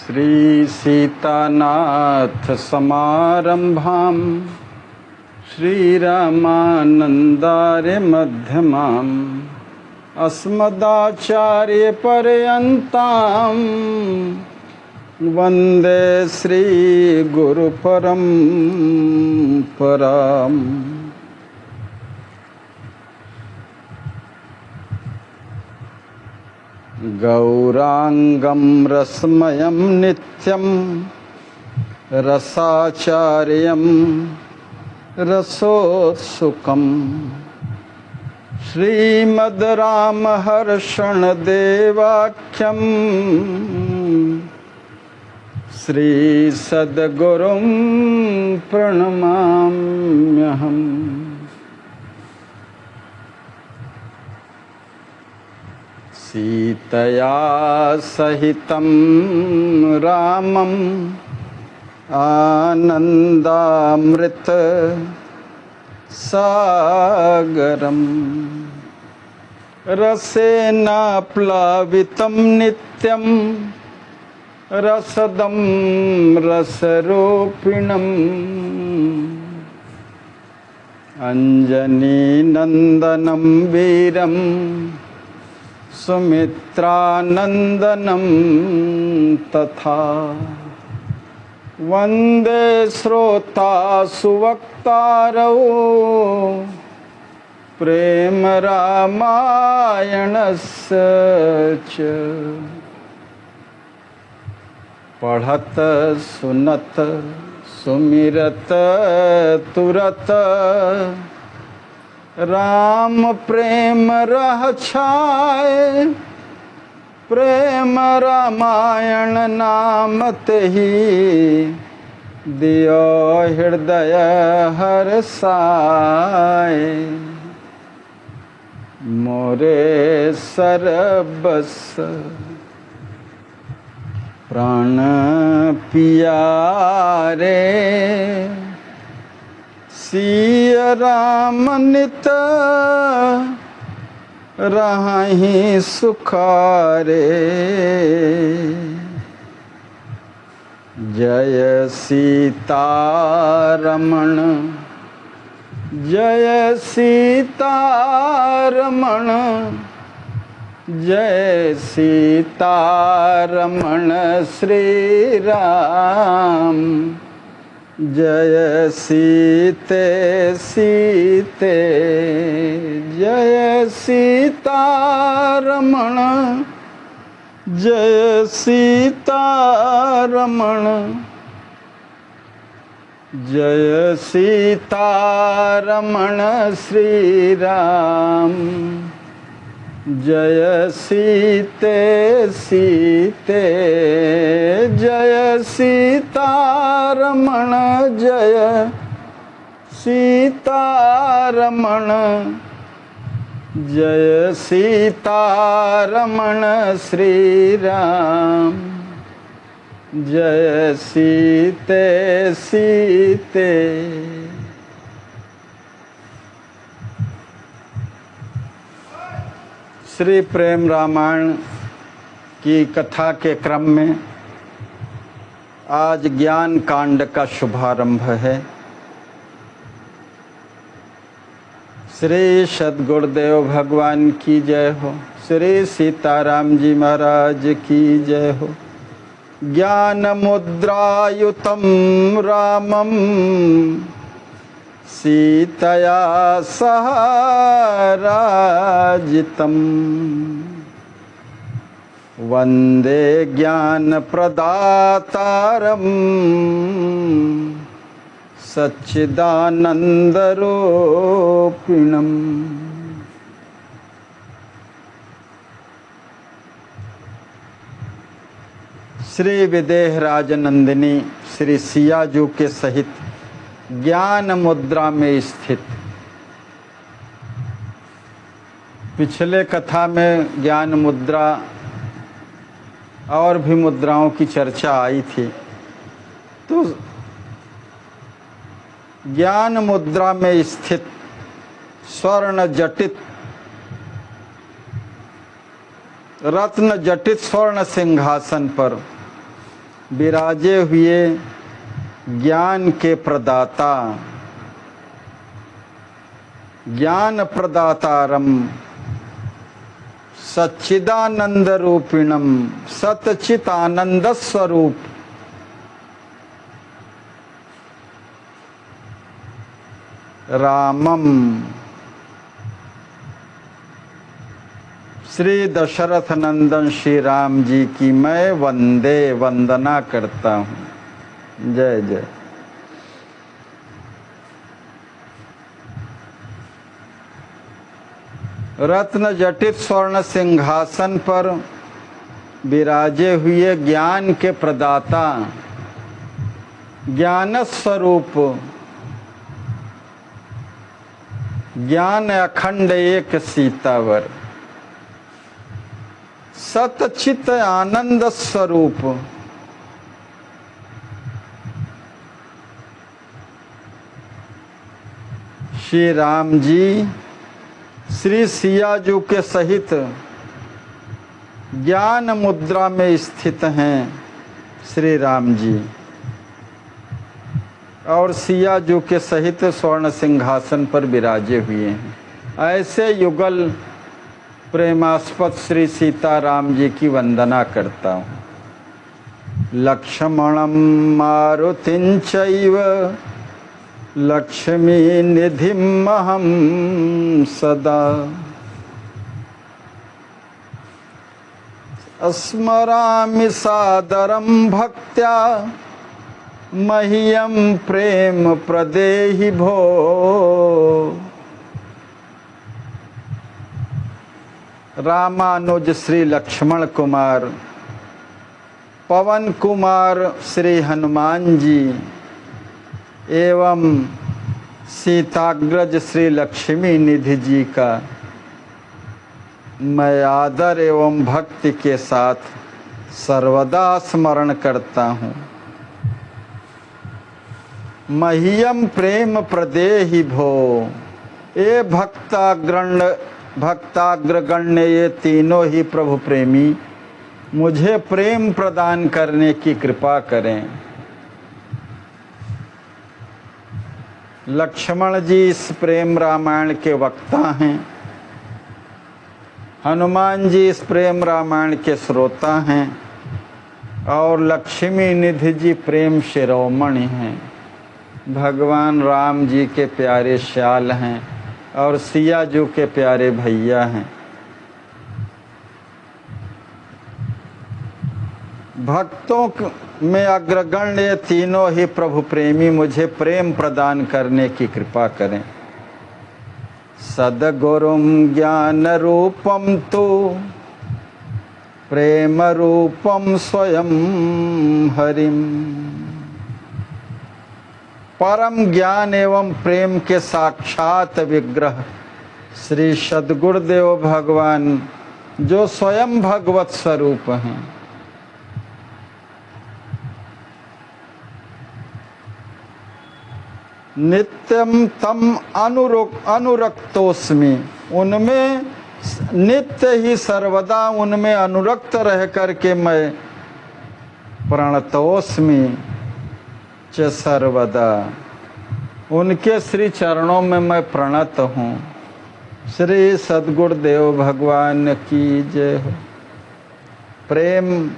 श्री सीतानाथ समारंभां श्रीरामानन्दार्य मध्यमाम् अस्मदाचार्य पर्यन्तां वन्दे श्री गुरु परम्पराम्। गौरांगं रसमयं नित्यं रसाचार्यं रसोत्सुकम् श्रीमद् रामहर्षण देवाख्यं श्री सद्गुरुं प्रणमाम्यहम्। सीतया सहितं रामं आनन्दामृत सागरं रसेन प्लावितं नित्यं रसदं रसरूपिणम् अंजनीनन्दनं वीरं सुमित्रानन्दनं तथा वन्दे श्रोता सुवक्तारौ प्रेम रामायणस्य च। पढ़त सुनत सुमिरत तुरत राम प्रेम रह छाए प्रेम रामायण नाम तेहि दियो हृदय हर्षाए। मोरे सरबस प्राण पियारे सिय राम नित रहि सुखारे। जय सीतारमण जय सीतारमण जय सीतारमण श्री राम। जय सीते सीते जय सीतारमण जय सीतारमण जय सीतारमण श्री राम। जय सीते सीते जय सीतारमण जय सीतारमण जय सीतारमण श्री राम। जय सीते सीते। श्री प्रेम रामायण की कथा के क्रम में आज ज्ञान कांड का शुभारंभ है। श्री सद्गुरुदेव भगवान की जय हो। श्री सीताराम जी महाराज की जय हो। ज्ञान मुद्रायुतं रामं सीतया सह राजितम् वन्दे ज्ञानप्रदातारं सच्चिदानन्दरूपिणम्। श्री विदेह राजनंदिनी श्री सियाजू के सहित ज्ञान मुद्रा में स्थित। पिछले कथा में ज्ञान मुद्रा और भी मुद्राओं की चर्चा आई थी। तो ज्ञान मुद्रा में स्थित स्वर्ण जटित रत्न जटित स्वर्ण सिंहासन पर विराजे हुए ज्ञान के प्रदाता, ज्ञान प्रदातारम सच्चिदानंद रूपिणम सतचित आनंद स्वरूप रामम श्री दशरथ नंदन श्री राम जी की मैं वंदना करता हूँ। जय जय। रत्न जटित स्वर्ण सिंहासन पर विराजे हुए ज्ञान के प्रदाता, ज्ञान स्वरूप, ज्ञान अखंड एक सीतावर, सतचित आनंद स्वरूप श्री राम जी श्री सियाजू के सहित ज्ञान मुद्रा में स्थित हैं श्री राम जी, और सियाजू के सहित स्वर्ण सिंहासन पर विराजे हुए हैं। ऐसे युगल प्रेमास्पद श्री सीताराम जी की वंदना करता हूँ। लक्ष्मणं मारुतिं चैव लक्ष्मी निधिमहं सदा स्मरामि सादरं भक्त्या मह्यं प्रेम प्रदेहि भो। रामानुज श्री लक्ष्मण कुमार, पवन कुमार श्री हनुमान जी एवं सीताग्रज श्री लक्ष्मी निधि जी का मैं आदर एवं भक्ति के साथ सर्वदा स्मरण करता हूँ। मह्यम प्रेम प्रदेहि भो, ये भक्ताग्रगण्य ये तीनों ही प्रभु प्रेमी मुझे प्रेम प्रदान करने की कृपा करें। लक्ष्मण जी इस प्रेम रामायण के वक्ता हैं, हनुमान जी इस प्रेम रामायण के श्रोता हैं, और लक्ष्मी निधि जी प्रेम शिरोमणि हैं। भगवान राम जी के प्यारे श्याल हैं और सियाजू के प्यारे भैया हैं। भक्तों में अग्रगण्य तीनों ही प्रभु प्रेमी मुझे प्रेम प्रदान करने की कृपा करें। सद्गुरुं ज्ञान रूपम तु प्रेम रूपम स्वयं हरिम। परम ज्ञान एवं प्रेम के साक्षात विग्रह श्री सद्गुरुदेव भगवान जो स्वयं भगवत स्वरूप हैं। नित्यम तम अनुरक्तोस्मि, उनमें नित्य ही सर्वदा उनमें अनुरक्त रह करके मैं प्रणतोस्मि च सर्वदा, उनके श्री चरणों में मैं प्रणत हूँ। श्री सद्गुरुदेव भगवान की जय हो। प्रेम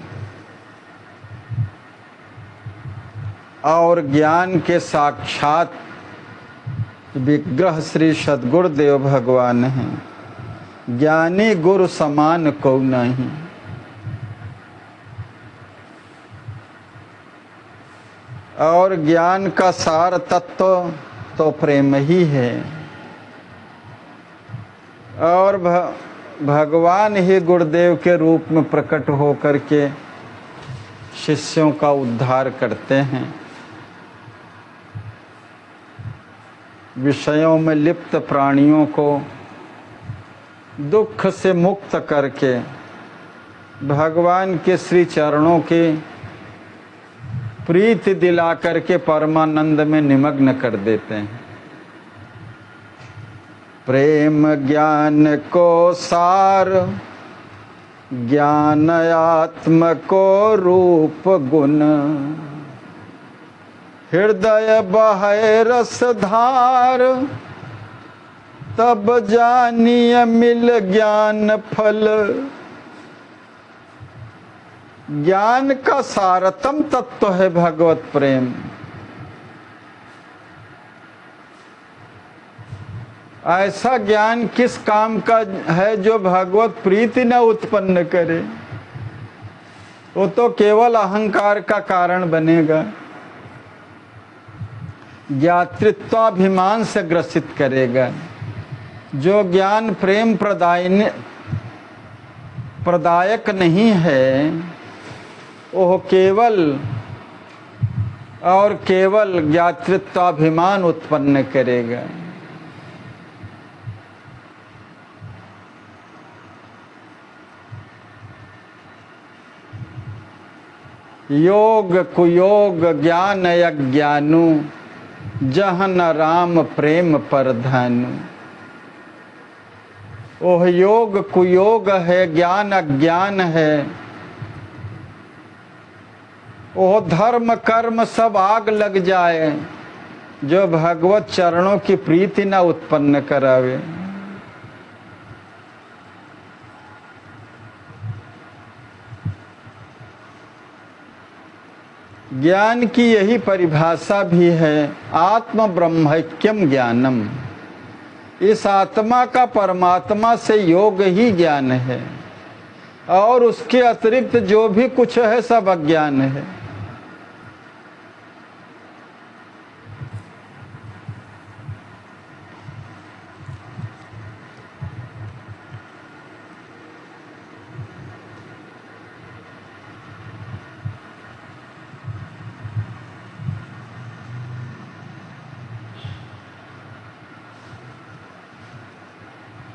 और ज्ञान के साक्षात विग्रह श्री सद्गुरुदेव भगवान हैं। ज्ञानी गुरु समान को नहीं। और ज्ञान का सार तत्व तो प्रेम ही है, और भगवान ही गुरुदेव के रूप में प्रकट होकर के शिष्यों का उद्धार करते हैं। विषयों में लिप्त प्राणियों को दुख से मुक्त करके भगवान के श्री चरणों के प्रीति दिला करके परमानंद में निमग्न कर देते हैं। प्रेम ज्ञान को सार ज्ञान आत्मको रूप गुण, हृदय बहै रस धार, तब जानिय मिल ज्ञान फल। ज्ञान का सारतम तत्व है भगवत प्रेम। ऐसा ज्ञान किस काम का है जो भगवत प्रीति न उत्पन्न करे? वो तो केवल अहंकार का कारण बनेगा, ज्ञातृत्वाभिमान से ग्रसित करेगा। जो ज्ञान प्रेम प्रदायक नहीं है, वह केवल और केवल ज्ञातृत्वाभिमान उत्पन्न करेगा। योग कुयोग ज्ञान अज्ञानु, जहाँ न राम प्रेम पर धानु। ओह योग कुयोग है, ज्ञान अज्ञान है, ओह धर्म कर्म सब आग लग जाए जो भगवत चरणों की प्रीति न उत्पन्न करावे। ज्ञान की यही परिभाषा भी है, आत्म ब्रह्मैक्यम ज्ञानम। इस आत्मा का परमात्मा से योग ही ज्ञान है, और उसके अतिरिक्त जो भी कुछ है सब अज्ञान है।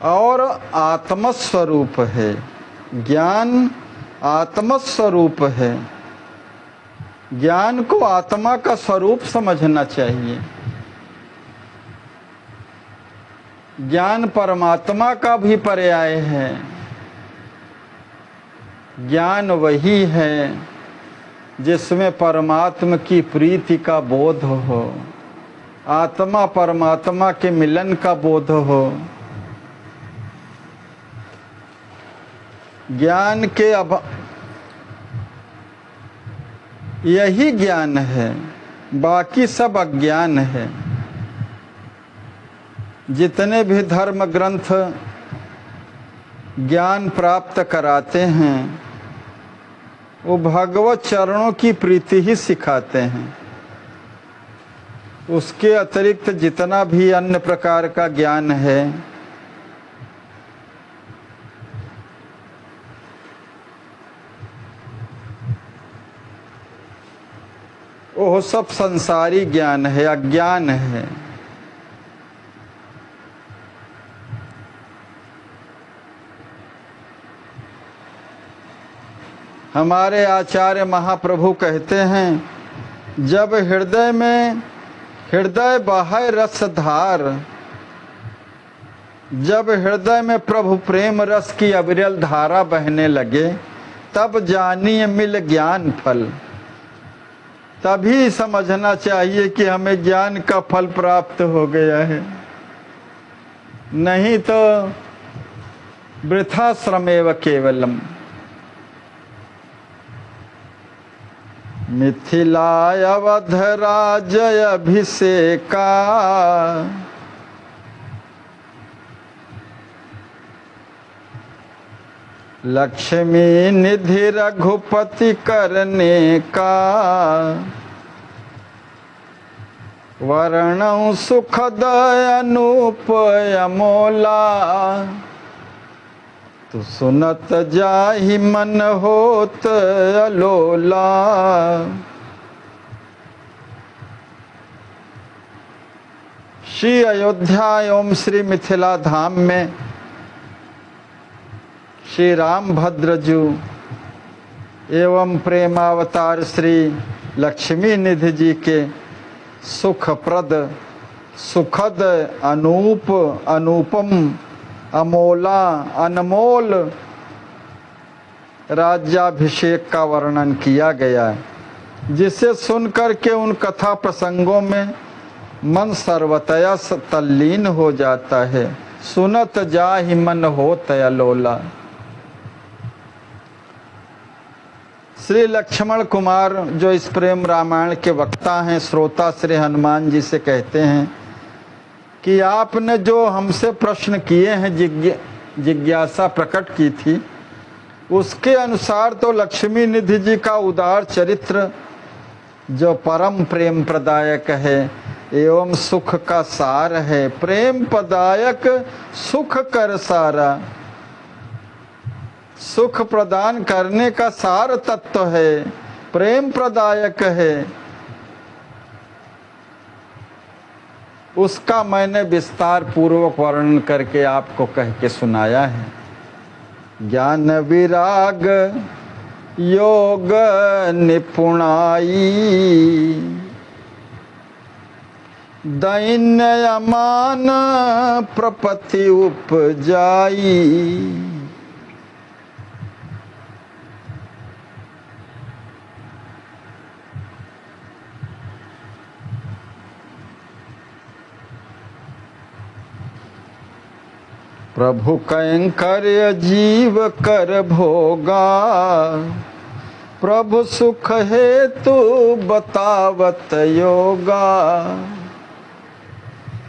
और आत्मस्वरूप है ज्ञान, आत्मस्वरूप है। ज्ञान को आत्मा का स्वरूप समझना चाहिए। ज्ञान परमात्मा का भी पर्याय है। ज्ञान वही है जिसमें परमात्मा की प्रीति का बोध हो, आत्मा परमात्मा के मिलन का बोध हो। ज्ञान के यही ज्ञान है, बाकी सब अज्ञान है। जितने भी धर्म ग्रंथ ज्ञान प्राप्त कराते हैं वो भगवत चरणों की प्रीति ही सिखाते हैं। उसके अतिरिक्त जितना भी अन्य प्रकार का ज्ञान है वो सब संसारी ज्ञान है, अज्ञान है। हमारे आचार्य महाप्रभु कहते हैं, जब हृदय बहै रसधार, जब हृदय में प्रभु प्रेम रस की अविरल धारा बहने लगे, तब जानिए मिल ज्ञान फल। तभी समझना चाहिए कि हमें ज्ञान का फल प्राप्त हो गया है, नहीं तो वृथा श्रमेव केवलम। मिथिला अवध राजय अभिषेका, लक्ष्मी निधि रघुपति करने का, वर्णौ सुखद अनूप अमोला, तु सुनत जाहि मन होत अलोला। श्री अयोध्या एवं श्री मिथिला धाम में श्री रामभद्रजू एवं प्रेमावतार श्री लक्ष्मी निधि जी के सुखप्रद सुखद अनूप अनुपम अमोला अनमोल राज्याभिषेक का वर्णन किया गया है, जिसे सुनकर के उन कथा प्रसंगों में मन सर्वतया तल्लीन हो जाता है। सुनत जाहि मन होत अलोला। श्री लक्ष्मण कुमार जो इस प्रेम रामायण के वक्ता हैं, श्रोता श्री हनुमान जी से कहते हैं कि आपने जो हमसे प्रश्न किए हैं, जिज्ञासा प्रकट की थी, उसके अनुसार तो लक्ष्मी निधि जी का उदार चरित्र जो परम प्रेम प्रदायक है एवं सुख का सार है, प्रेम प्रदायक सुख कर सारा, सुख प्रदान करने का सार तत्व है, प्रेम प्रदायक है, उसका मैंने विस्तार पूर्वक वर्णन करके आपको कह के सुनाया है। ज्ञान विराग योग निपुणाई, दैन्य अमान प्रपति उपजाई। प्रभु कैंकर्य जीव कर भोगा, प्रभु सुख हेतु बतावत योगा।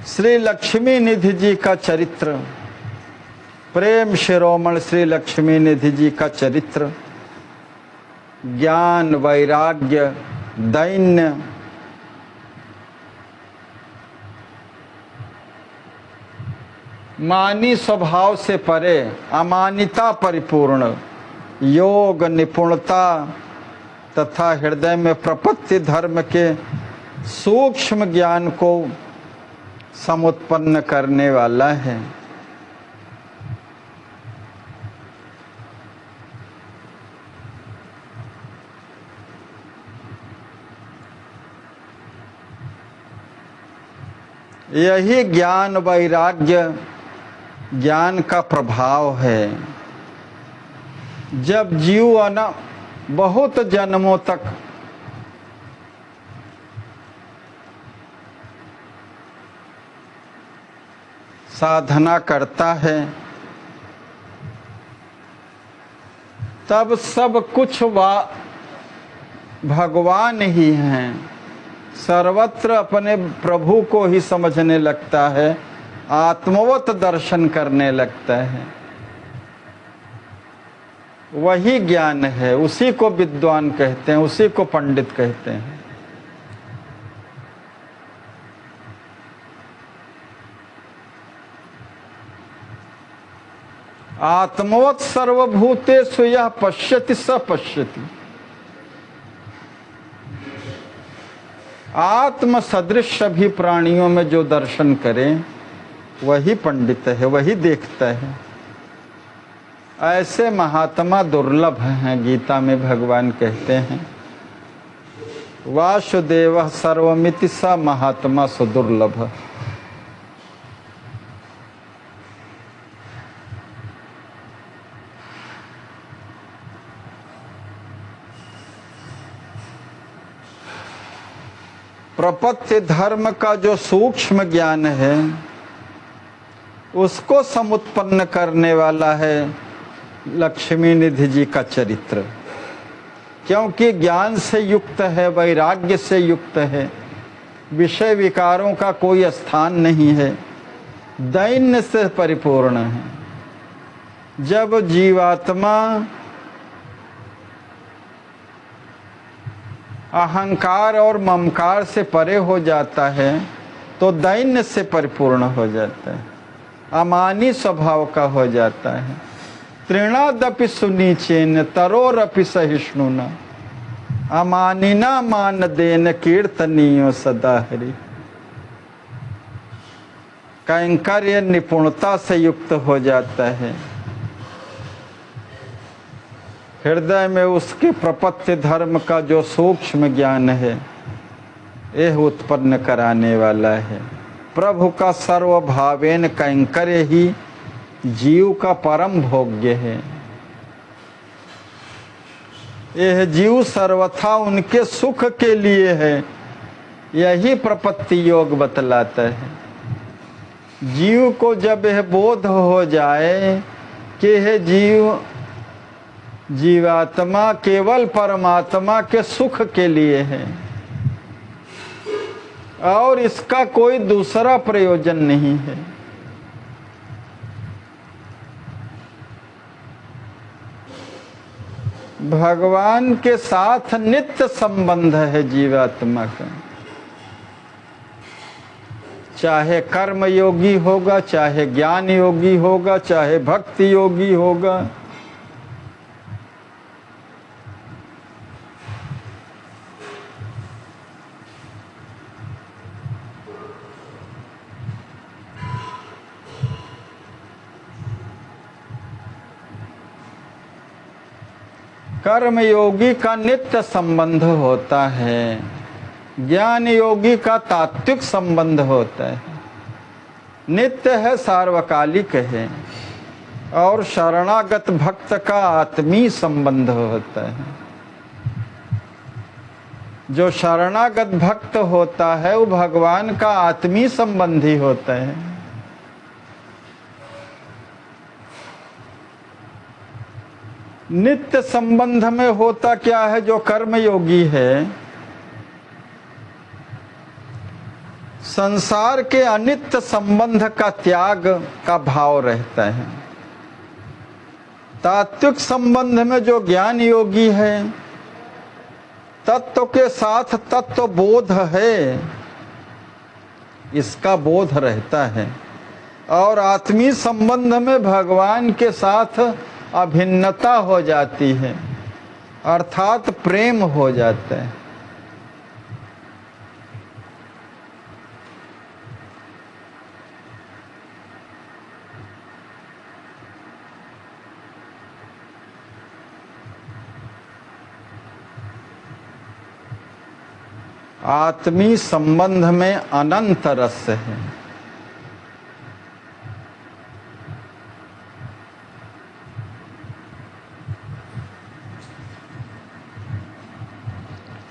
श्री लक्ष्मी निधि जी का चरित्र, प्रेम शिरोमणि श्री लक्ष्मी निधि जी का चरित्र, ज्ञान वैराग्य दैन्य मानी स्वभाव से परे, अमानिता परिपूर्ण, योग निपुणता तथा हृदय में प्रपत्ति धर्म के सूक्ष्म ज्ञान को समुत्पन्न करने वाला है। यही ज्ञान वैराग्य ज्ञान का प्रभाव है। जब जीव बहुत जन्मों तक साधना करता है, तब सब कुछ भगवान ही हैं, सर्वत्र अपने प्रभु को ही समझने लगता है, आत्मवत दर्शन करने लगता है। वही ज्ञान है, उसी को विद्वान कहते हैं, उसी को पंडित कहते हैं। आत्मवत सर्वभूतेषु यः पश्यति स पश्यति। आत्म सदृश सभी प्राणियों में जो दर्शन करें वही पंडित है, वही देखता है। ऐसे महात्मा दुर्लभ हैं। गीता में भगवान कहते हैं, वासुदेव सर्वमिति स महात्मा सुदुर्लभ। प्रपत्ति धर्म का जो सूक्ष्म ज्ञान है उसको समुत्पन्न करने वाला है लक्ष्मी निधि जी का चरित्र। क्योंकि ज्ञान से युक्त है, वैराग्य से युक्त है, विषय विकारों का कोई स्थान नहीं है, दैन्य से परिपूर्ण है। जब जीवात्मा अहंकार और ममकार से परे हो जाता है तो दैन्य से परिपूर्ण हो जाता है, अमानी स्वभाव का हो जाता है। तृणादपि सुनीचेन तरोरपि सहिष्णुना, अमानिना मान देन कीर्तनीयो सदा हरि। कैंकर्य निपुणता से युक्त हो जाता है, हृदय में उसके प्रपत्ति धर्म का जो सूक्ष्म ज्ञान है यह उत्पन्न कराने वाला है। प्रभु का सर्वभावेन कैंकर्य ही जीव का परम भोग्य है। यह जीव सर्वथा उनके सुख के लिए है, यही प्रपत्ति योग बतलाता है। जीव को जब यह बोध हो जाए कि यह जीवात्मा केवल परमात्मा के सुख के लिए है और इसका कोई दूसरा प्रयोजन नहीं है, भगवान के साथ नित्य संबंध है जीवात्मा का, चाहे कर्म योगी होगा, चाहे ज्ञान योगी होगा, चाहे भक्ति योगी होगा। कर्म योगी का नित्य संबंध होता है, ज्ञान योगी का तात्विक संबंध होता है। नित्य है, सार्वकालिक है, और शरणागत भक्त का आत्मीय संबंध होता है। जो शरणागत भक्त होता है वो भगवान का आत्मीय संबंधी होता है। नित्य संबंध में होता क्या है? जो कर्म योगी है, संसार के अनित्य संबंध का त्याग का भाव रहता है। तात्विक संबंध में जो ज्ञान योगी है, तत्व के साथ तत्व बोध है, इसका बोध रहता है। और आत्मीय संबंध में भगवान के साथ अभिन्नता हो जाती है, अर्थात प्रेम हो जाता है। आत्मीय संबंध में अनंत रस है।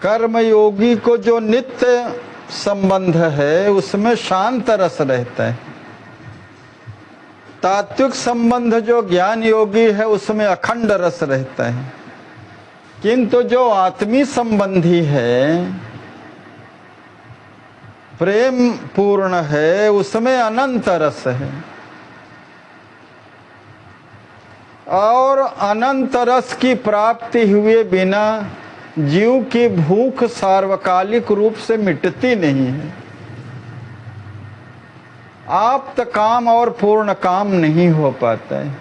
कर्मयोगी को जो नित्य संबंध है उसमें शांत रस रहता है। तात्विक संबंध जो ज्ञान योगी है उसमें अखंड रस रहता है। किंतु जो आत्मीय संबंधी है, प्रेम पूर्ण है, उसमें अनंत रस है। और अनंत रस की प्राप्ति हुए बिना जीव की भूख सार्वकालिक रूप से मिटती नहीं है। आप्त काम और पूर्ण काम नहीं हो पाता है।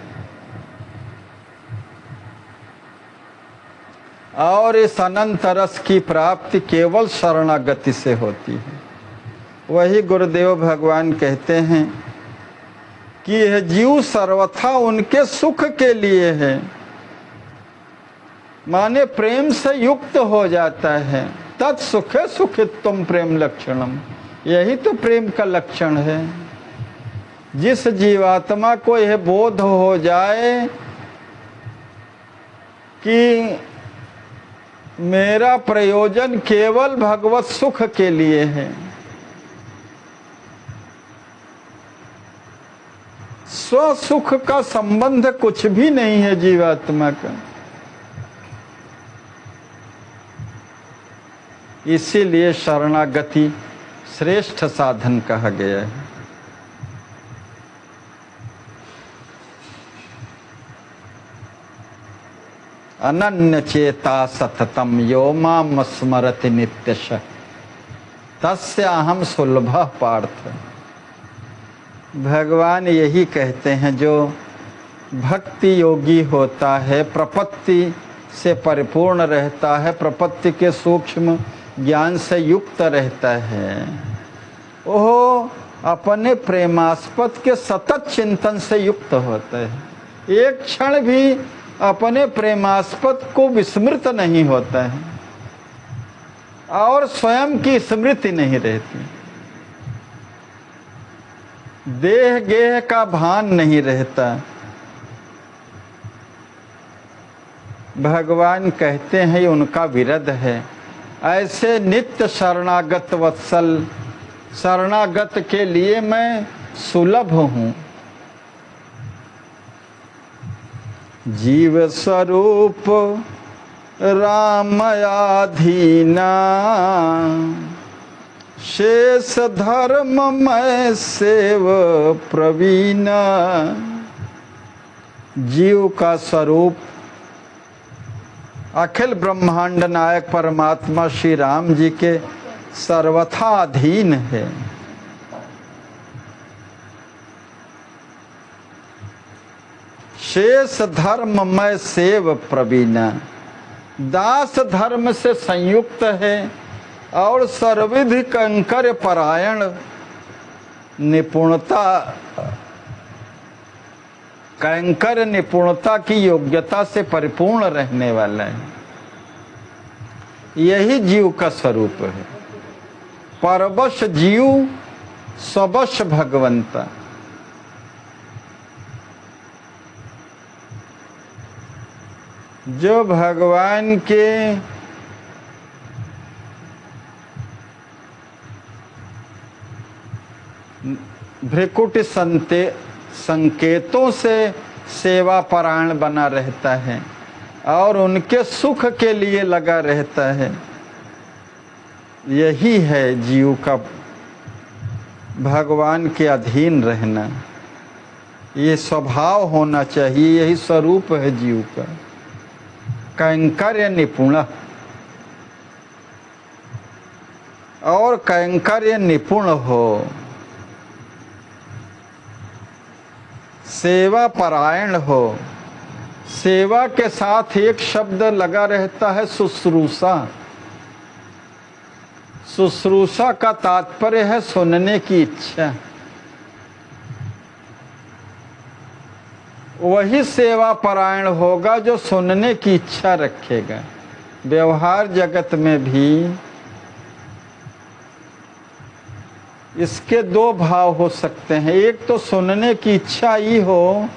और इस अनंत रस की प्राप्ति केवल शरणागति से होती है। वही गुरुदेव भगवान कहते हैं कि यह जीव सर्वथा उनके सुख के लिए है, माने प्रेम से युक्त हो जाता है। तत्सुखे सुखित्वम प्रेम लक्षणम, यही तो प्रेम का लक्षण है। जिस जीवात्मा को यह बोध हो जाए कि मेरा प्रयोजन केवल भगवत सुख के लिए है, स्व सुख का संबंध कुछ भी नहीं है जीवात्मा का, इसीलिए शरणागति श्रेष्ठ साधन कहा गया है। अनन्य चेता सततम यो माम स्मरति नित्यशः तस्य अहम सुलभः पार्थ। भगवान यही कहते हैं, जो भक्ति योगी होता है, प्रपत्ति से परिपूर्ण रहता है, प्रपत्ति के सूक्ष्म ज्ञान से युक्त रहता है, वह अपने प्रेमास्पद के सतत चिंतन से युक्त होता है। एक क्षण भी अपने प्रेमास्पद को विस्मृत नहीं होता है और स्वयं की स्मृति नहीं रहती। देह गेह का भान नहीं रहता, भगवान कहते हैं ये उनका विरध है। ऐसे नित्य शरणागत वत्सल, शरणागत के लिए मैं सुलभ हूँ। जीव स्वरूप रामयाधीना, शेष धर्म मैं सेव प्रवीणा। जीव का स्वरूप अखिल ब्रह्मांड नायक परमात्मा श्री राम जी के सर्वथा अधीन है। शेष धर्म मैं सेव प्रवीणा, दास धर्म से संयुक्त है और सर्वविधि कंकर परायण, निपुणता कैंकर निपुणता की योग्यता से परिपूर्ण रहने वाला है। यही जीव का स्वरूप है। परवश जीव सबश भगवंता। जो भगवान के भ्रिकुट संकेतों से सेवा परायण बना रहता है और उनके सुख के लिए लगा रहता है, यही है जीव का भगवान के अधीन रहना। ये स्वभाव होना चाहिए, यही स्वरूप है जीव का। कैंकर्य निपुण, और कैंकर्य निपुण हो, सेवा परायण हो। सेवा के साथ एक शब्द लगा रहता है, शुश्रूषा। शुश्रूषा का तात्पर्य है सुनने की इच्छा। वही सेवा परायण होगा जो सुनने की इच्छा रखेगा। व्यवहार जगत में भी इसके दो भाव हो सकते हैं। एक तो सुनने की इच्छा ही हो,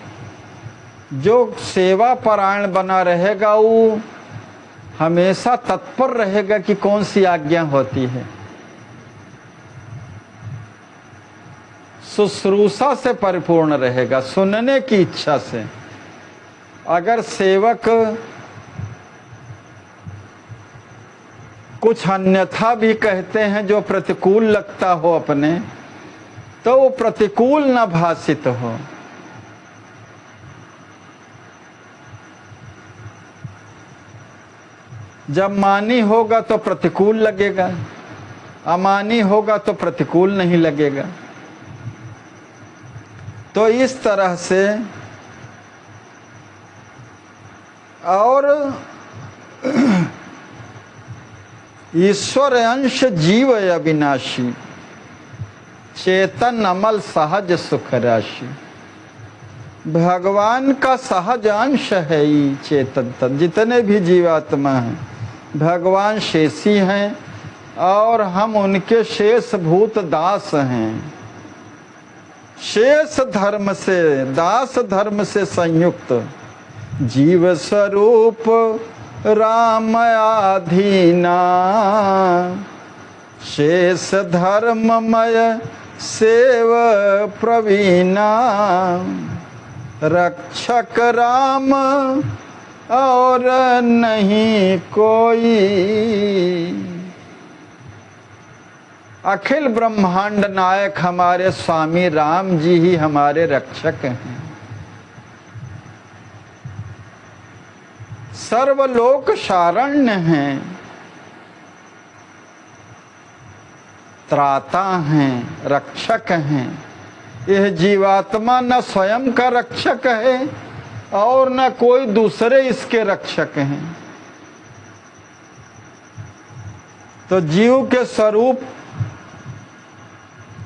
जो सेवा परायण बना रहेगा वो हमेशा तत्पर रहेगा कि कौन सी आज्ञा होती है। शुश्रूषा से परिपूर्ण रहेगा, सुनने की इच्छा से। अगर सेवक कुछ अन्यथा भी कहते हैं जो प्रतिकूल लगता हो अपने, तो वो प्रतिकूल न भाषित हो। जब मानी होगा तो प्रतिकूल लगेगा, अमानी होगा तो प्रतिकूल नहीं लगेगा। तो इस तरह से, और ईश्वर अंश जीव अविनाशी, चेतन अमल सहज सुख राशि। भगवान का सहज अंश है ये चेतन। जितने भी जीवात्मा हैं भगवान शेषी हैं और हम उनके शेष भूत दास हैं। शेष धर्म से, दास धर्म से संयुक्त जीव स्वरूप राम आधीना, शेष धर्ममय सेव प्रवीणा। रक्षक राम और नहीं कोई, अखिल ब्रह्मांड नायक हमारे स्वामी राम जी ही हमारे रक्षक हैं। सर्वलोक शारण्य हैं, त्राता हैं, रक्षक हैं। यह जीवात्मा न स्वयं का रक्षक है और न कोई दूसरे इसके रक्षक हैं। तो जीव के स्वरूप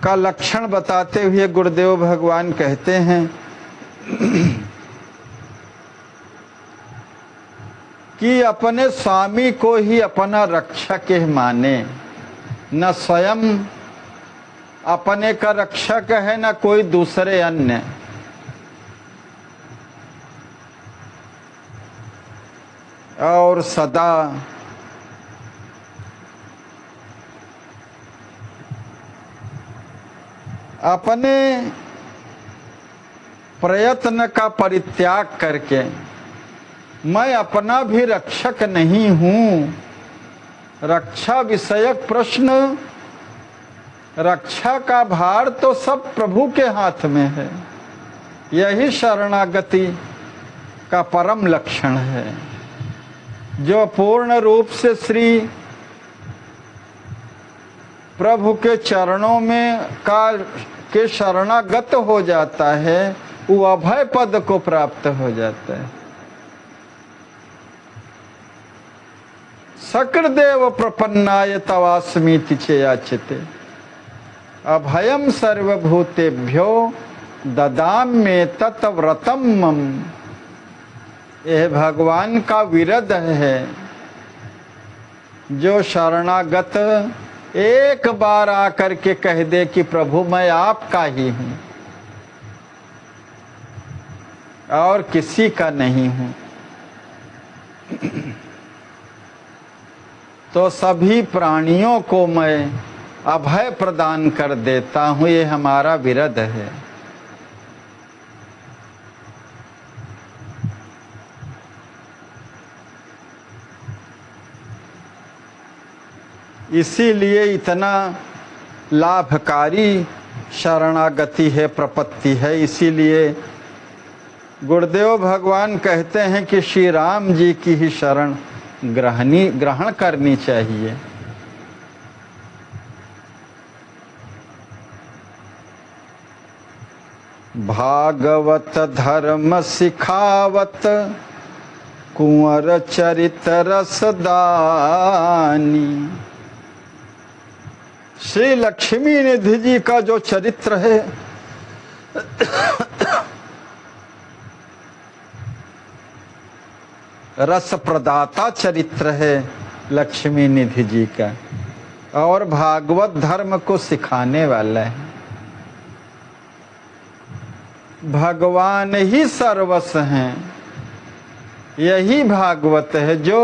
का लक्षण बताते हुए गुरुदेव भगवान कहते हैं कि अपने स्वामी को ही अपना रक्षक माने, न स्वयं अपने का रक्षक है न कोई दूसरे अन्य। और सदा अपने प्रयत्न का परित्याग करके मैं अपना भी रक्षक नहीं हूँ, रक्षा विषयक प्रश्न, रक्षा का भार तो सब प्रभु के हाथ में है। यही शरणागति का परम लक्षण है। जो पूर्ण रूप से श्री प्रभु के चरणों में के शरणागत हो जाता है, वो अभय पद को प्राप्त हो जाता है। सक्र प्रपन्नाय तवास्मीति चेयाचिते अभयम सर्वभूतेभ्यो ददाम्ये तत्व्रतम मम। यह भगवान का विरद है। जो शरणागत एक बार आकर के कह दे कि प्रभु मैं आपका ही हूं और किसी का नहीं हूं, तो सभी प्राणियों को मैं अभय प्रदान कर देता हूं। ये हमारा विरद है। इसीलिए इतना लाभकारी शरणागति है, प्रपत्ति है। इसीलिए गुरुदेव भगवान कहते हैं कि श्री राम जी की ही शरण ग्रहण करनी चाहिए। भागवत धर्म सिखावत कुंवर चरित रसदानी। श्री लक्ष्मी निधि जी का जो चरित्र है रस प्रदाता चरित्र है लक्ष्मी निधि जी का, और भागवत धर्म को सिखाने वाला है। भगवान ही सर्वस्व हैं। यही भागवत है। जो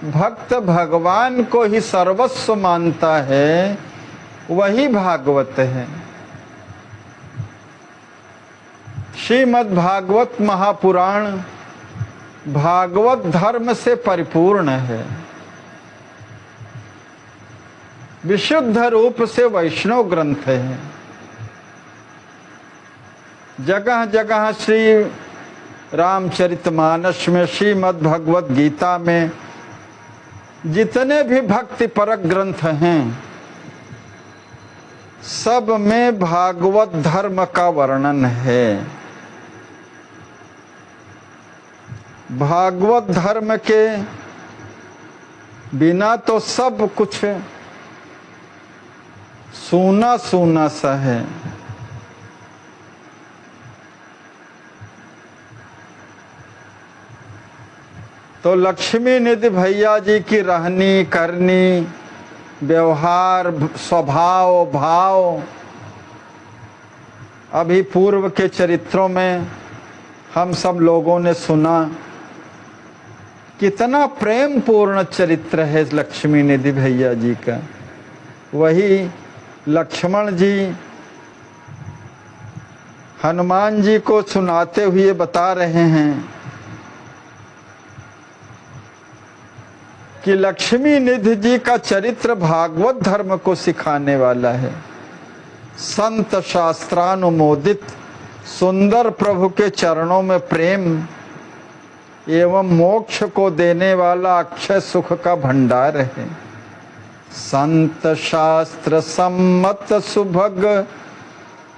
भक्त भगवान को ही सर्वस्व मानता है वही भागवत है। श्रीमद् भागवत महापुराण भागवत धर्म से परिपूर्ण है। विशुद्ध रूप से वैष्णव ग्रंथ है। जगह जगह श्री रामचरितमानस में, श्रीमद् भगवत गीता में, जितने भी भक्ति परक ग्रंथ हैं सब में भागवत धर्म का वर्णन है। भागवत धर्म के बिना तो सब कुछ सूना सूना सा है। तो लक्ष्मी निधि भैया जी की रहनी करनी, व्यवहार, स्वभाव, भाव, अभी पूर्व के चरित्रों में हम सब लोगों ने सुना। कितना प्रेम पूर्ण चरित्र है लक्ष्मी निधि भैया जी का। वही लक्ष्मण जी हनुमान जी को सुनाते हुए बता रहे हैं कि लक्ष्मी निधि जी का चरित्र भागवत धर्म को सिखाने वाला है। संत शास्त्रानुमोदित सुंदर प्रभु के चरणों में प्रेम एवं मोक्ष को देने वाला अक्षय सुख का भंडार है। संत शास्त्र सम्मत सुभग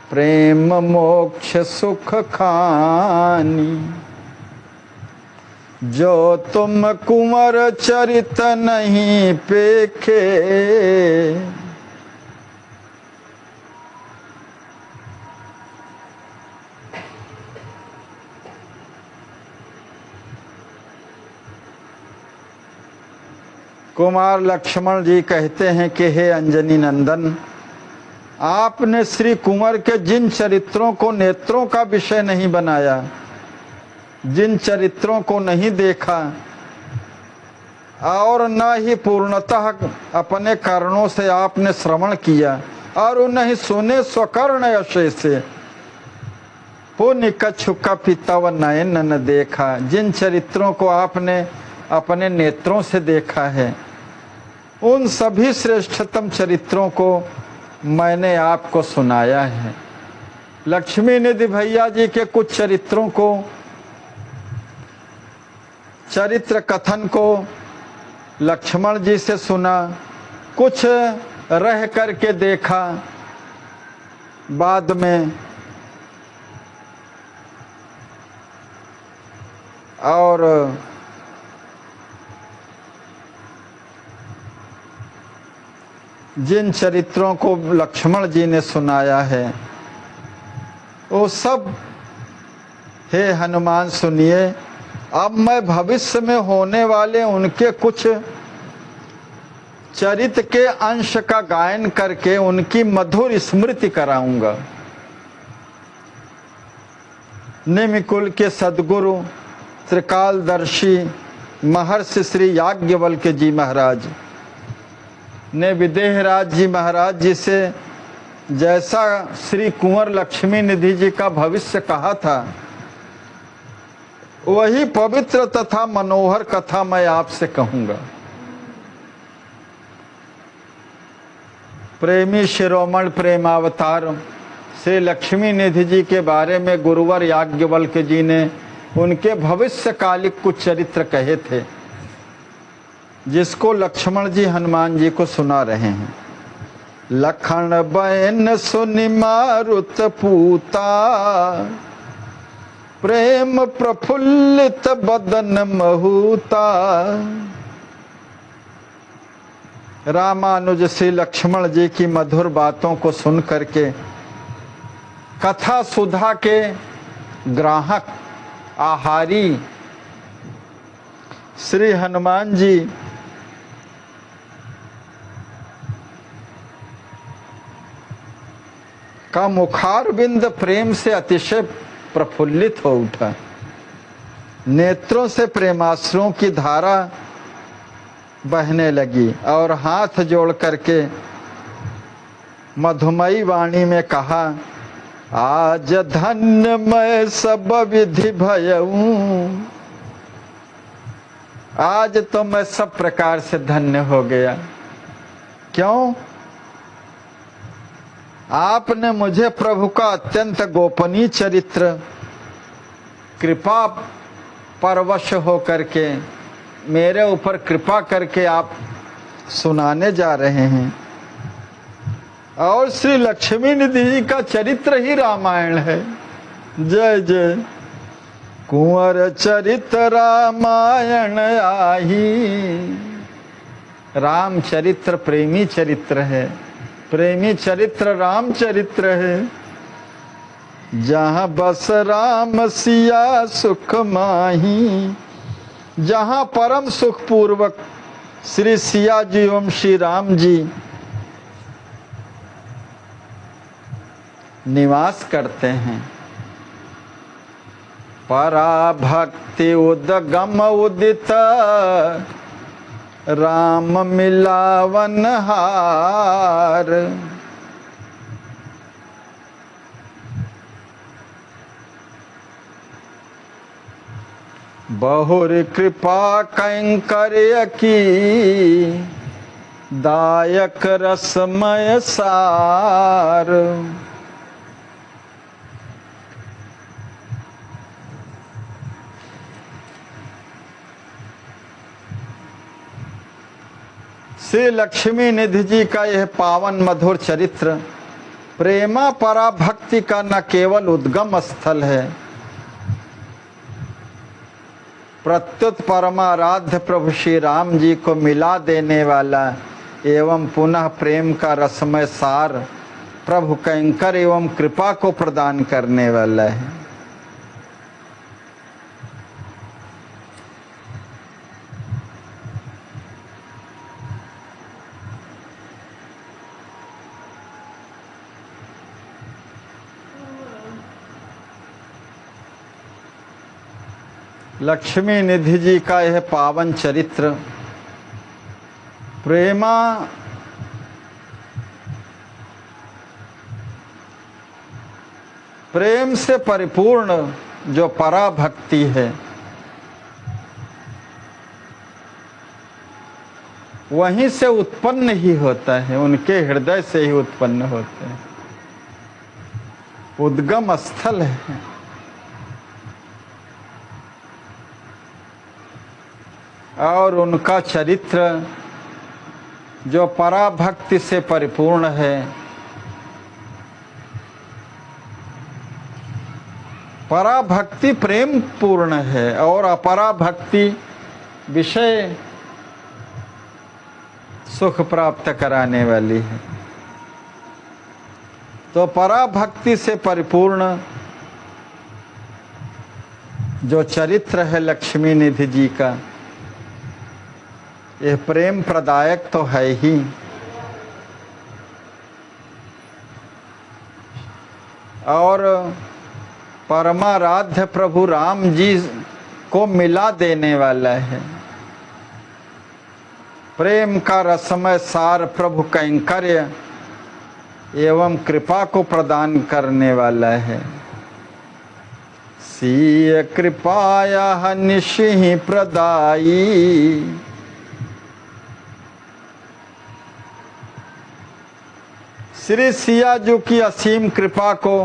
प्रेम मोक्ष सुख खानी। जो तुम कुंवर चरित नहीं पेखे, कुमार लक्ष्मण जी कहते हैं कि हे अंजनी नंदन, आपने श्री कुंवर के जिन चरित्रों को नेत्रों का विषय नहीं बनाया, जिन चरित्रों को नहीं देखा, और न ही पूर्णतः अपने कर्णों से आपने श्रवण किया और न ही सुने स्वकर्ण यशे से। पुण्य कछुका पितव नयन न देखा, जिन चरित्रों को आपने अपने नेत्रों से देखा है उन सभी श्रेष्ठतम चरित्रों को मैंने आपको सुनाया है। लक्ष्मी निधि भैया जी के कुछ चरित्रों को, चरित्र कथन को लक्ष्मण जी से सुना, कुछ रह करके देखा बाद में, और जिन चरित्रों को लक्ष्मण जी ने सुनाया है वो सब हे हनुमान सुनिए। अब मैं भविष्य में होने वाले उनके कुछ चरित्र के अंश का गायन करके उनकी मधुर स्मृति कराऊंगा। निमिकुल के सद्गुरु त्रिकालदर्शी महर्षि श्री याज्ञवल्क्य जी महाराज ने विदेहराज जी महाराज जी से जैसा श्री कुंवर लक्ष्मी निधि जी का भविष्य कहा था वही पवित्र तथा मनोहर कथा मैं आपसे कहूंगा। प्रेमी शिरोमणि प्रेमावतार श्री लक्ष्मी निधि जी के बारे में गुरुवर याज्ञवल्क्य जी ने उनके भविष्यकालिक कुछ चरित्र कहे थे जिसको लक्ष्मण जी हनुमान जी को सुना रहे हैं। लखन बयन सुनि मारुत पूता, प्रेम प्रफुल्लित बदन महूता। रामानुज श्री लक्ष्मण जी की मधुर बातों को सुन करके कथा सुधा के ग्राहक आहारी श्री हनुमान जी का मुखार बिंद प्रेम से अतिशय प्रफुल्लित हो उठा। नेत्रों से प्रेमाश्रुओं की धारा बहने लगी और हाथ जोड़ करके मधुमयी वाणी में कहा, आज धन्य मैं सब विधि भयऊं। आज तो मैं सब प्रकार से धन्य हो गया। क्यों? आपने मुझे प्रभु का अत्यंत गोपनीय चरित्र कृपा परवश हो करके मेरे ऊपर कृपा करके आप सुनाने जा रहे हैं। और श्री लक्ष्मी निधि जी का चरित्र ही रामायण है। जय जय कुंवर चरित्र रामायण आही। राम चरित्र प्रेमी चरित्र है, प्रेमी चरित्र राम चरित्र है। जहाँ बस राम सिया सुख माही, जहाँ परम सुख पूर्वक श्री सिया जी एवं श्री राम जी निवास करते हैं। पराभक्ति उदगम उदित, राम मिलावन हार। बहुर कृपा कैंकर्य की, दायक रसमय सार। श्री लक्ष्मी निधि जी का यह पावन मधुर चरित्र प्रेमा पराभक्ति का न केवल उद्गम स्थल है, प्रत्युत परमाराध्य प्रभु श्री राम जी को मिला देने वाला एवं पुनः प्रेम का रसमय सार प्रभु कैंकर एवं कृपा को प्रदान करने वाला है। लक्ष्मी निधि जी का यह पावन चरित्र प्रेम से परिपूर्ण जो पराभक्ति है, वहीं से उत्पन्न ही होता है, उनके हृदय से ही उत्पन्न होते हैं, उद्गम स्थल है। और उनका चरित्र जो पराभक्ति से परिपूर्ण है, पराभक्ति प्रेम पूर्ण है और अपराभक्ति विषय सुख प्राप्त कराने वाली है। तो पराभक्ति से परिपूर्ण जो चरित्र है लक्ष्मी निधि जी का, यह प्रेम प्रदायक तो है ही, और परमाराध्य प्रभु राम जी को मिला देने वाला है। प्रेम का रसमय सार प्रभु कैंकर्य एवं कृपा को प्रदान करने वाला है। सीय कृपाया निशिहि प्रदाई, श्री सिया जो की असीम कृपा को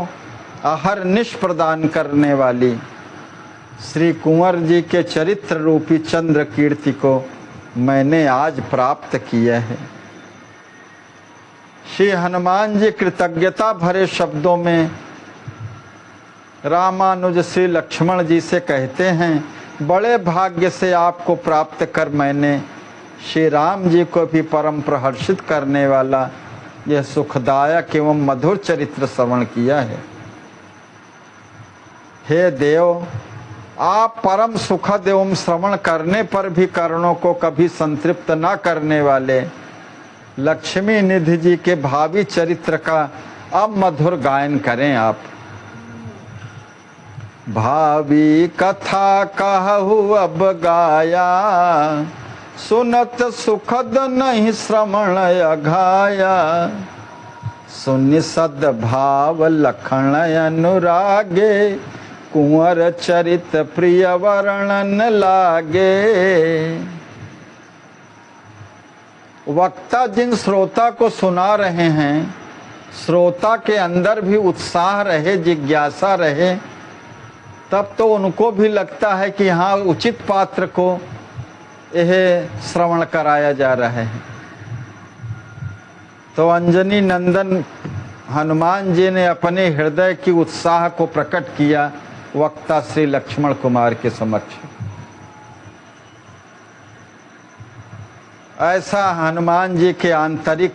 अहरनिश प्रदान करने वाली श्री कुंवर जी के चरित्र रूपी चंद्र कीर्ति को मैंने आज प्राप्त किया है। श्री हनुमान जी कृतज्ञता भरे शब्दों में रामानुज श्री लक्ष्मण जी से कहते हैं, बड़े भाग्य से आपको प्राप्त कर मैंने श्री राम जी को भी परम प्रहर्षित करने वाला यह सुखदायक एवं मधुर चरित्र श्रवण किया है। हे देव, आप परम सुखद एवं श्रवण करने पर भी कर्णों को कभी संतृप्त न करने वाले लक्ष्मी निधि जी के भावी चरित्र का अब मधुर गायन करें आप। भावी कथा कहु अब गाया, सुनत सुखद नहीं श्रवण अघाया, सुनि सद्भाव लखन अनुरागे, कुंवर चरित प्रिय वर्णन लागे। वक्ता जिन श्रोता को सुना रहे हैं, श्रोता के अंदर भी उत्साह रहे, जिज्ञासा रहे, तब तो उनको भी लगता है कि हाँ उचित पात्र को यह श्रवण कराया जा रहा है। तो अंजनी नंदन हनुमान जी ने अपने हृदय की उत्साह को प्रकट किया वक्ता श्री लक्ष्मण कुमार के समक्ष। ऐसा हनुमान जी के आंतरिक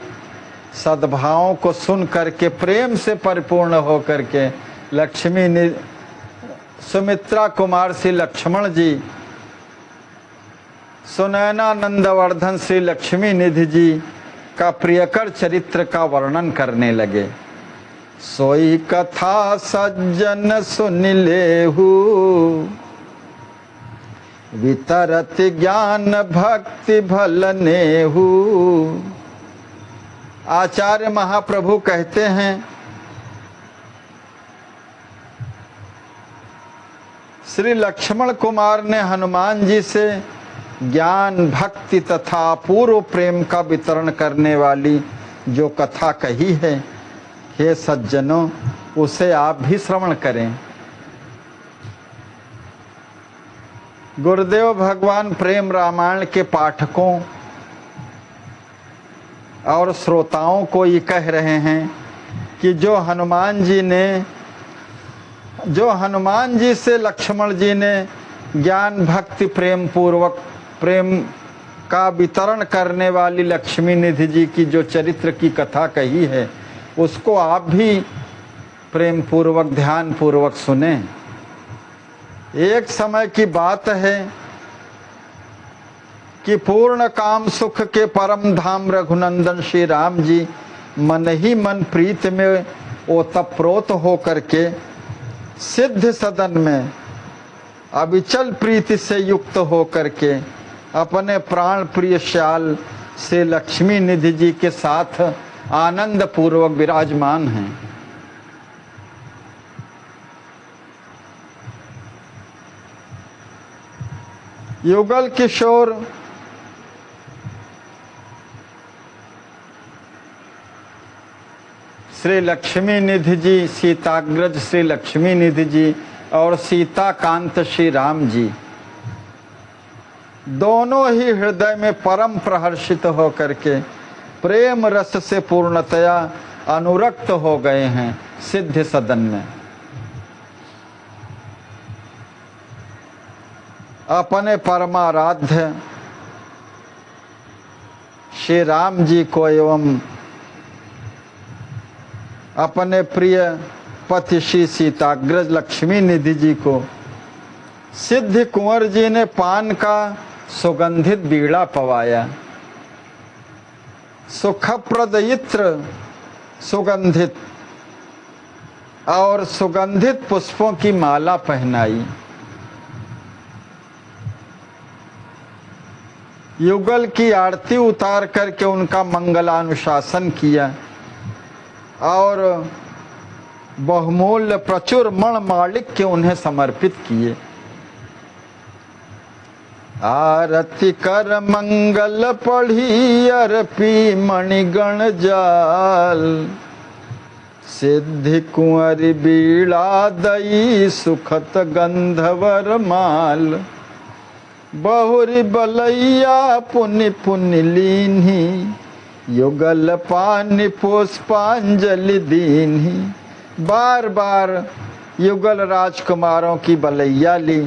सद्भावों को सुन करके प्रेम से परिपूर्ण होकर के लक्ष्मी ने सुमित्रा कुमार श्री लक्ष्मण जी, सुनैना नंदवर्धन श्री लक्ष्मी निधि जी का प्रियकर चरित्र का वर्णन करने लगे। सोई कथा सज्जन सुन लेहु, वितरत ज्ञान भक्ति भल नेहु। आचार्य महाप्रभु कहते हैं, श्री लक्ष्मण कुमार ने हनुमान जी से ज्ञान भक्ति तथा पूर्व प्रेम का वितरण करने वाली जो कथा कही है, हे सज्जनों उसे आप भी श्रवण करें। गुरुदेव भगवान प्रेम रामायण के पाठकों और श्रोताओं को ये कह रहे हैं कि जो हनुमान जी से लक्ष्मण जी ने ज्ञान भक्ति प्रेम पूर्वक प्रेम का वितरण करने वाली लक्ष्मी निधि जी की जो चरित्र की कथा कही है, उसको आप भी प्रेम पूर्वक ध्यान पूर्वक सुने। एक समय की बात है कि पूर्ण काम सुख के परम धाम रघुनंदन श्री राम जी मन ही मन प्रीत में ओतप्रोत होकर के सिद्ध सदन में अविचल प्रीति से युक्त होकर के अपने प्राण प्रिय श्याल श्री लक्ष्मी निधि जी के साथ आनंद पूर्वक विराजमान हैं। युगल किशोर श्री लक्ष्मी निधि जी, सीताग्रज श्री लक्ष्मी निधि जी और सीताकांत श्री राम जी दोनों ही हृदय में परम प्रहर्षित होकर के प्रेम रस से पूर्णतया अनुरक्त हो गए हैं सिद्ध सदन में। अपने परमाराध्य श्री राम जी को एवं अपने प्रिय पति श्री सीताग्रज लक्ष्मी निधि जी को सिद्ध कुंवर जी ने पान का सुगंधित बीड़ा पवाया, सुखप्रद इत्र सुगंधित और सुगंधित पुष्पों की माला पहनाई। युगल की आरती उतार करके उनका मंगलानुशासन किया और बहुमूल्य प्रचुर मणमाणिक्य उन्हें समर्पित किए। आरती कर मंगल पढ़ी अर्पी मणिगण जाल, सिद्धि कुंवरी बीड़ा दई सुखत गंधवर माल, बहुरी बलैया पुनि पुनि लीन्ही, युगल पानी पुष्पांजलि दीन्ही। बार बार युगल राजकुमारों की बलैया ली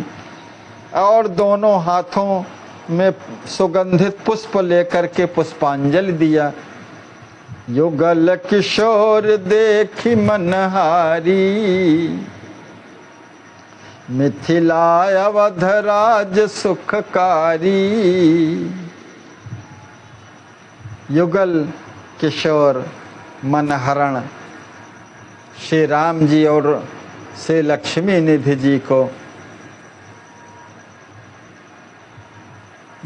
और दोनों हाथों में सुगंधित पुष्प लेकर के पुष्पांजलि दिया। युगल किशोर देखी मनहारी, मिथिला अवधराज सुखकारी। युगल किशोर मनहरण श्री राम जी और श्री लक्ष्मी निधि जी को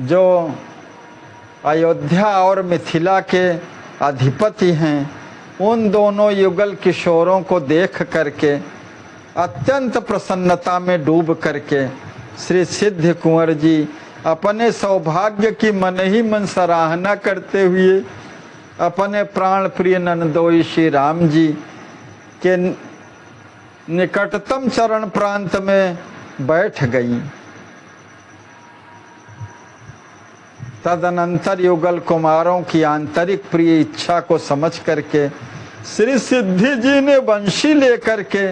जो अयोध्या और मिथिला के अधिपति हैं, उन दोनों युगल किशोरों को देख करके अत्यंत प्रसन्नता में डूब करके श्री सिद्ध कुंवर जी अपने सौभाग्य की मन ही मन सराहना करते हुए अपने प्राण प्रिय नंदोई श्री राम जी के निकटतम चरण प्रांत में बैठ गई। तदनंतर युगल कुमारों की आंतरिक प्रिय इच्छा को समझ करके श्री सिद्धि जी ने बंशी लेकर के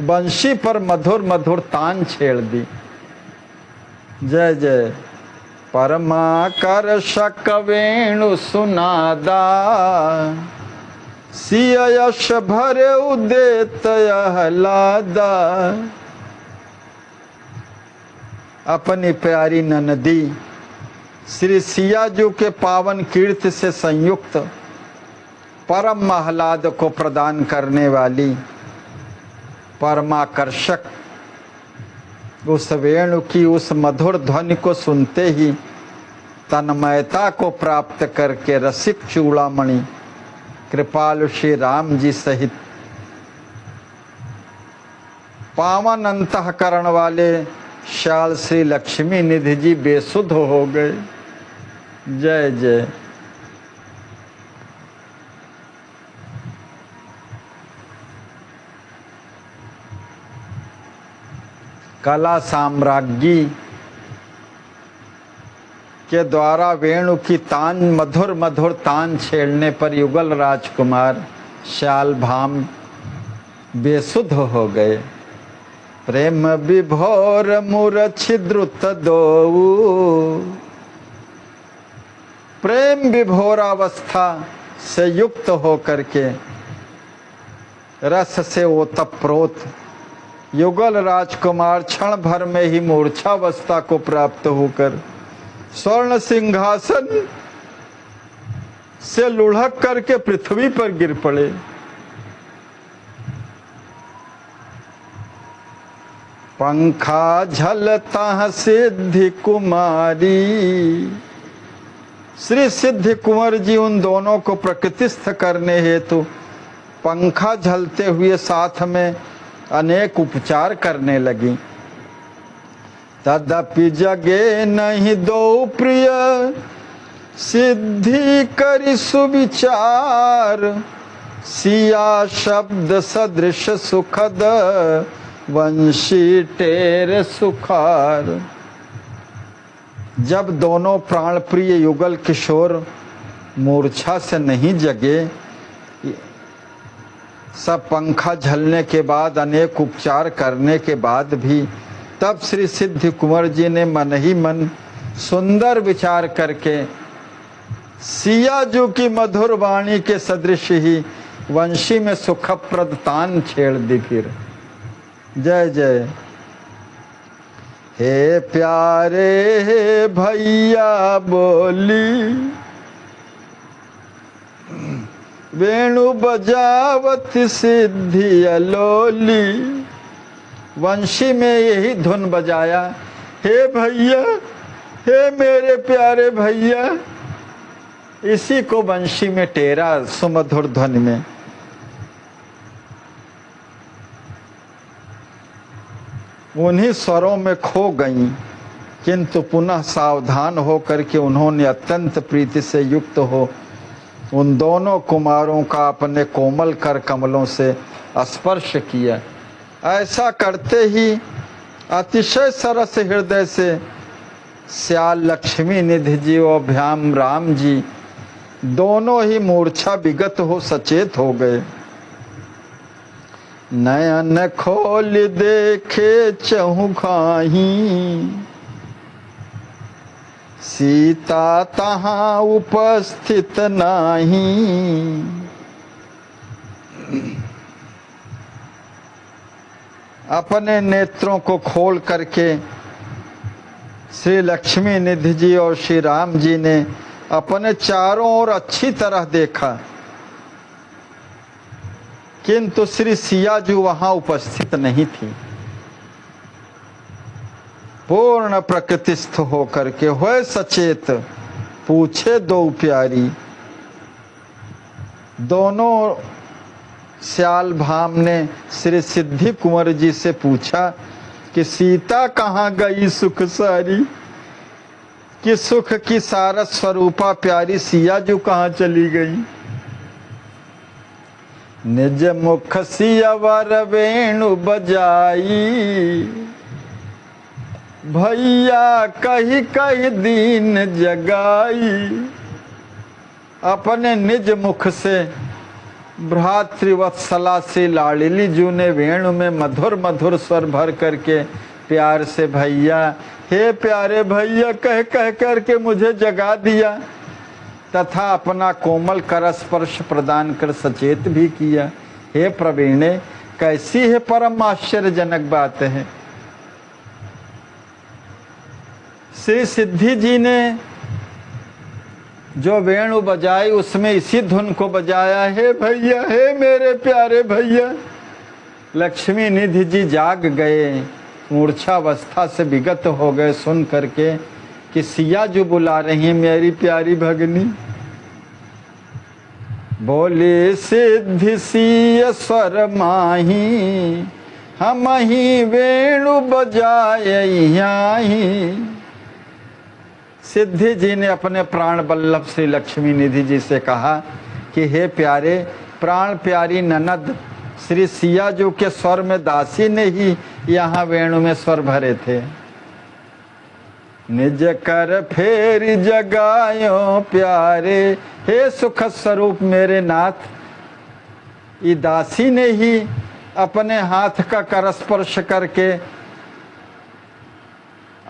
बंशी पर मधुर मधुर तान छेड़ दी। जय जय परमाकर्षक वेणु सुनादा, सिय यश भरे उदेत आह्लादा। अपनी प्यारी ननदी श्री सियाजू के पावन कीर्ति से संयुक्त परम आह्लाद को प्रदान करने वाली परमाकर्षक उस वेणु की उस मधुर ध्वनि को सुनते ही तन्मयता को प्राप्त करके रसिक चूड़ामणि कृपालु श्री राम जी सहित पावन अंतःकरण वाले श्याल श्री लक्ष्मी निधि जी बेसुध हो गए। जय जय कला साम्राज्ञी के द्वारा वेणु की तान मधुर मधुर तान छेड़ने पर युगल राजकुमार श्याल भाम बेसुध हो गए। प्रेम विभोर मूर्छि द्रुत दोऊ, प्रेम विभोरावस्था से युक्त होकर के रस से ओतप्रोत युगल राजकुमार क्षण भर में ही मूर्छावस्था को प्राप्त होकर स्वर्ण सिंहासन से लुढ़क करके पृथ्वी पर गिर पड़े। पंखा झलता सिद्धि कुमारी, श्री सिद्ध कुंवर जी उन दोनों को प्रकृतिस्थ करने हेतु पंखा झलते हुए साथ में अनेक उपचार करने लगी। तदपि जगे नहीं दो प्रिय, सिद्धि करि सुविचार। सिया शब्द सदृश सुखद, वंशी टेर सुखार। जब दोनों प्राण प्रिय युगल किशोर मूर्छा से नहीं जगे, सब पंखा झलने के बाद अनेक उपचार करने के बाद भी, तब श्री सिद्ध कुंवर जी ने मन ही मन सुंदर विचार करके सियाजू की मधुर वाणी के सदृश ही वंशी में सुखप्रद तान छेड़ दी। फिर जय जय। हे प्यारे हे भैया बोली, वेणु बजावत सिद्धि अलोली। वंशी में यही धुन बजाया, हे भैया, हे मेरे प्यारे भैया। इसी को वंशी में टेरा सुमधुर ध्वनि में। उन्हीं स्वरों में खो गईं, किंतु पुनः सावधान होकर के उन्होंने अत्यंत प्रीति से युक्त हो उन दोनों कुमारों का अपने कोमल कर कमलों से स्पर्श किया। ऐसा करते ही अतिशय सरस हृदय से श्याल लक्ष्मी निधि जी और भ्याम राम जी दोनों ही मूर्छा विगत हो सचेत हो गए। नयन खोल देखे चहुखाही, सीता तहाँ उपस्थित नाही। अपने नेत्रों को खोल करके श्री लक्ष्मी निधि जी और श्री राम जी ने अपने चारों ओर अच्छी तरह देखा, किंतु श्री सियाजू वहां उपस्थित नहीं थी। पूर्ण प्रकृतिस्थ होकर के होए सचेत, पूछे दो प्यारी। दोनों श्याल भाम ने श्री सिद्धि कुंवर जी से पूछा कि सीता कहाँ गई सुख सारी, कि सुख की सारस स्वरूपा प्यारी सियाजू कहाँ चली गई। निज मुख सियावर वेणु बजाई, भैया कही कही दीन जगाई। अपने निज मुख से भ्रातृवत्सला से लाडली जू ने वेणु में मधुर मधुर स्वर भर करके प्यार से भैया, हे प्यारे भैया कह कह करके मुझे जगा दिया, तथा अपना कोमल कर स्पर्श प्रदान कर सचेत भी किया। हे प्रवीणे, कैसी है परम आश्चर्यजनक बात है। श्री सिद्धि जी ने जो वेणु बजाई उसमें इसी धुन को बजाया, हे भैया, हे मेरे प्यारे भैया। लक्ष्मी निधि जी जाग गए, मूर्छावस्था से विगत हो गए सुन करके कि सियाजू बुला रही है मेरी प्यारी भगनी। बोले सिद्धि सिय स्वर माही, हम ही वेणु बजाई। सिद्धि जी ने अपने प्राण बल्लभ श्री लक्ष्मी निधि जी से कहा कि हे प्यारे, प्राण प्यारी ननद श्री सियाजू के स्वर में दासी ने ही यहाँ वेणु में स्वर भरे थे। निज कर फेर जगायो प्यारे, हे सुख स्वरूप मेरे नाथ, ये दासी ने ही अपने हाथ का कर स्पर्श करके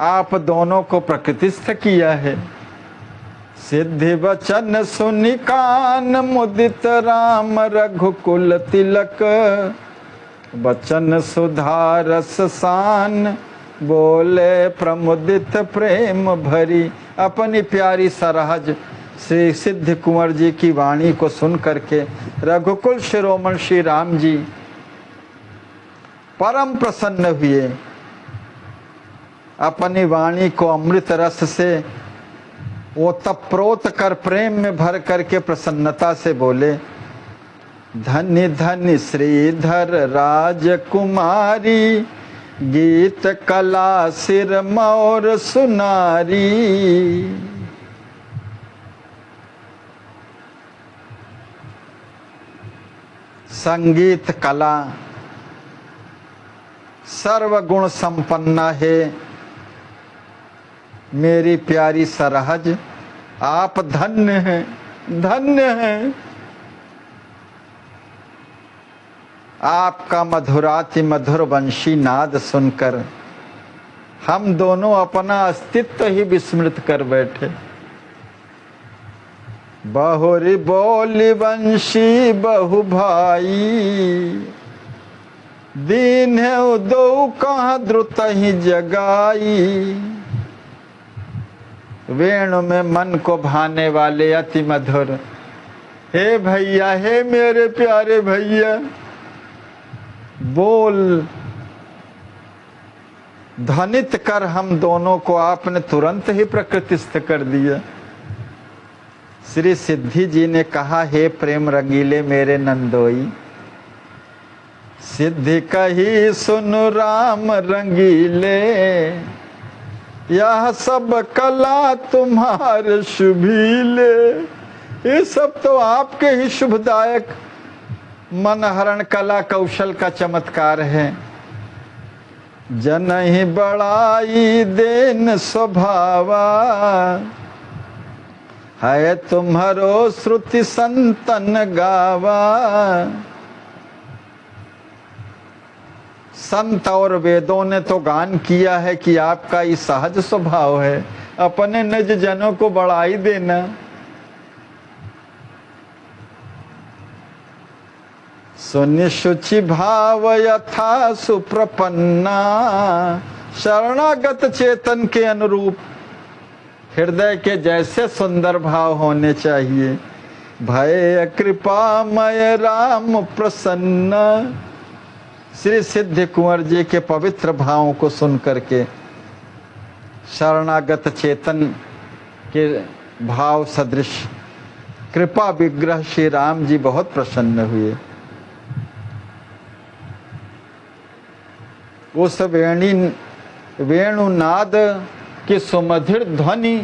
आप दोनों को प्रकृतिस्थ किया है। सिद्धि वचन सुनि कान मुदित राम रघुकुल तिलक, वचन सुधा रस सान बोले प्रमुदित प्रेम भरी। अपनी प्यारी सरहज श्री सिद्ध कुंवर जी की वाणी को सुन करके रघुकुल शिरोमण श्री राम जी परम प्रसन्न हुए। अपनी वाणी को अमृत रस से ओतप्रोत कर प्रेम में भर करके प्रसन्नता से बोले, धन्य धन्य श्रीधर राजकुमारी, गीत कला सिर मौर सुनारी। संगीत कला सर्वगुण संपन्ना है मेरी प्यारी सरहज, आप धन्य हैं, धन्य हैं। आपका मधुराति मधुर वंशी नाद सुनकर हम दोनों अपना अस्तित्व ही विस्मृत कर बैठे। बहुरी बोली वंशी बहु भाई, दीन है उदो कहाँ द्रुत ही जगाई। वेणु में मन को भाने वाले अति मधुर, हे भैया, हे मेरे प्यारे भैया, बोल ध्वनित कर हम दोनों को आपने तुरंत ही प्रकृतिस्थ कर दिया। श्री सिद्धि जी ने कहा, हे प्रेम रंगीले मेरे नंदोई, सिद्धि कही सुन राम रंगीले, यह सब कला तुम्हारे शुभीले। ये सब तो आपके ही शुभदायक मनहरण कला कौशल का चमत्कार है। जन ही बड़ाई देन स्वभावा, है तुम्हारो श्रुति संतन गावा। संत और वेदों ने तो गान किया है कि आपका ये सहज स्वभाव है अपने निज जनों को बढ़ाई देना। सुनि शुचि भाव यथा सुप्रपन्ना, शरणागत चेतन के अनुरूप हृदय के जैसे सुंदर भाव होने चाहिए। भय कृपामय राम प्रसन्न। श्री सिद्ध कुंवर जी के पवित्र भावों को सुन करके शरणागत चेतन के भाव सदृश कृपा विग्रह श्री राम जी बहुत प्रसन्न हुए। उस वेणुनाद की सुमधुर ध्वनि